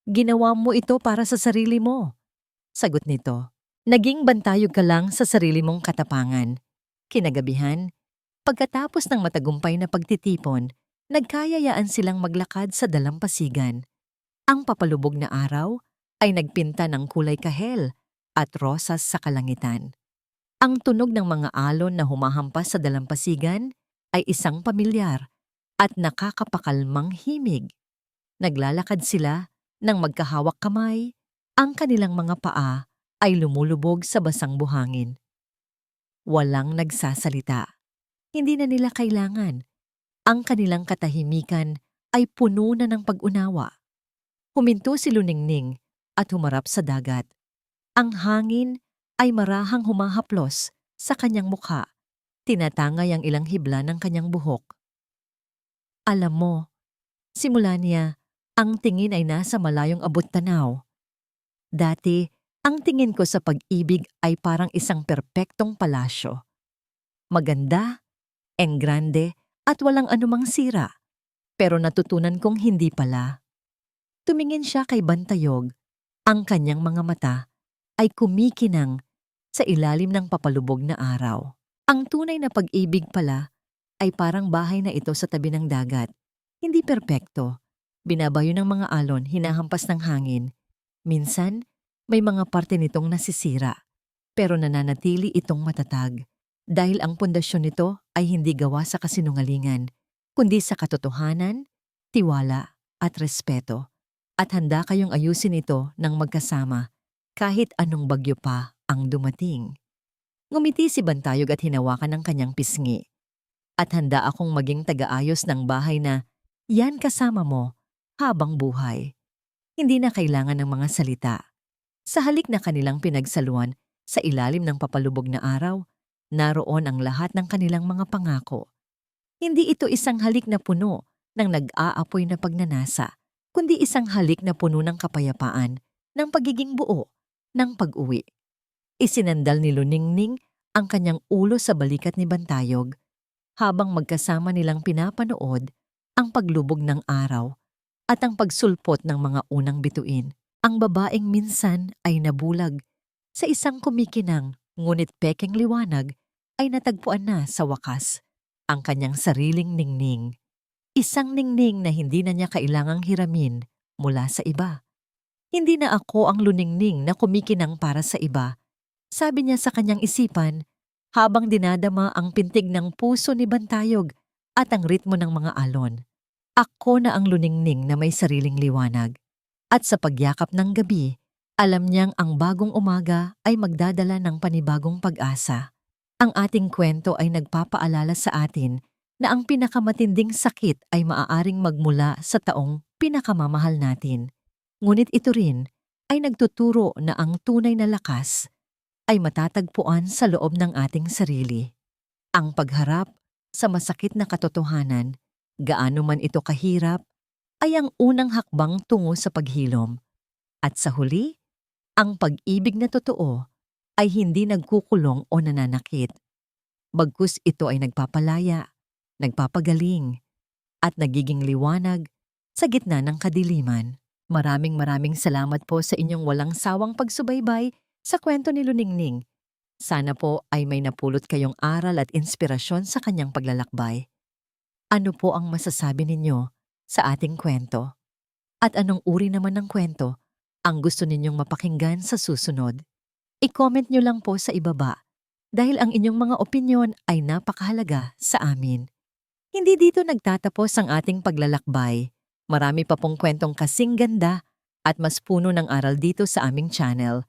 [SPEAKER 1] Ginawa mo ito para sa sarili mo," sagot nito. "Naging bantayog ka lang sa sarili mong katapangan." Kinagabihan, pagkatapos ng matagumpay na pagtitipon, nagkayayaan silang maglakad sa dalampasigan. Ang papalubog na araw ay nagpinta ng kulay kahel at rosas sa kalangitan. Ang tunog ng mga alon na humahampas sa dalampasigan ay isang pamilyar at nakakapakalmang himig. Naglalakad sila nang magkahawak kamay, ang kanilang mga paa ay lumulubog sa basang buhangin. Walang nagsasalita. Hindi na nila kailangan. Ang kanilang katahimikan ay puno na ng pag-unawa. Huminto si Luningning at humarap sa dagat. Ang hangin ay marahang humahaplos sa kanyang mukha. Tinatangay ang ilang hibla ng kanyang buhok. "Alam mo," simula niya, "ang tingin ay nasa malayong abot-tanaw. Dati, ang tingin ko sa pag-ibig ay parang isang perpektong palasyo. Maganda, enggrande, at walang anumang sira. Pero natutunan kong hindi pala." Tumingin siya kay Bantayog. Ang kanyang mga mata ay kumikinang sa ilalim ng papalubog na araw. Ang tunay na pag-ibig pala ay parang bahay na ito sa tabi ng dagat. Hindi perpekto. Binabayo ng mga alon, hinahampas ng hangin. Minsan, may mga parte nitong nasisira. Pero nananatili itong matatag. Dahil ang pundasyon nito ay hindi gawa sa kasinungalingan, kundi sa katotohanan, tiwala at respeto. At handa kayong ayusin ito ng magkasama kahit anong bagyo pa ang dumating. Ngumiti si Bantayog at hinawakan ng kanyang pisngi. "At handa akong maging taga-ayos ng bahay na yan kasama mo habang buhay." Hindi na kailangan ng mga salita. Sa halik na kanilang pinagsaluan sa ilalim ng papalubog na araw, naroon ang lahat ng kanilang mga pangako. Hindi ito isang halik na puno ng nag-aapoy na pagnanasa, kundi isang halik na puno ng kapayapaan, ng pagiging buo, ng pag-uwi. Isinandal ni Luningning ang kanyang ulo sa balikat ni Bantayog habang magkasama nilang pinapanood ang paglubog ng araw at ang pagsulpot ng mga unang bituin. Ang babaeng minsan ay nabulag sa isang kumikinang ngunit pekeng liwanag ay natagpuan na sa wakas ang kanyang sariling ningning. Isang ningning na hindi na niya kailangang hiramin mula sa iba. Hindi na ako ang luningning na kumikinang para sa iba, sabi niya sa kanyang isipan habang dinadama ang pintig ng puso ni Bantayog at ang ritmo ng mga alon. Ako na ang luningning na may sariling liwanag. At sa pagyakap ng gabi, alam niyang ang bagong umaga ay magdadala ng panibagong pag-asa. Ang ating kwento ay nagpapaalala sa atin na ang pinakamatinding sakit ay maaaring magmula sa taong pinakamamahal natin. Ngunit ito rin ay nagtuturo na ang tunay na lakas ay matatagpuan sa loob ng ating sarili. Ang pagharap sa masakit na katotohanan, gaano man ito kahirap, ay ang unang hakbang tungo sa paghilom. At sa huli, ang pag-ibig na totoo ay hindi nagkukulong o nananakit. Bagkus ito ay nagpapalaya, nagpapagaling, at nagiging liwanag sa gitna ng kadiliman. Maraming salamat po sa inyong walang sawang pagsubaybay sa kwento ni Luningning. Sana po ay may napulot kayong aral at inspirasyon sa kanyang paglalakbay. Ano po ang masasabi ninyo sa ating kwento? At anong uri naman ng kwento ang gusto ninyong mapakinggan sa susunod? I-comment nyo lang po sa ibaba dahil ang inyong mga opinyon ay napakahalaga sa amin. Hindi dito nagtatapos ang ating paglalakbay. Marami pa pong kwentong kasing ganda at mas puno ng aral dito sa aming channel.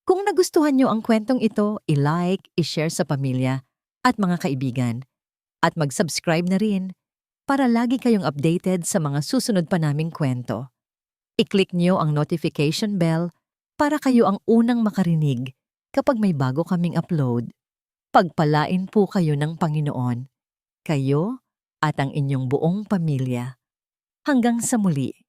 [SPEAKER 1] Kung nagustuhan nyo ang kwentong ito, i-like, i-share sa pamilya at mga kaibigan. At mag-subscribe na rin para lagi kayong updated sa mga susunod pa naming kwento. I-click nyo ang notification bell para kayo ang unang makarinig kapag may bago kaming upload. Pagpalain po kayo ng Panginoon, kayo at ang inyong buong pamilya. Hanggang sa muli.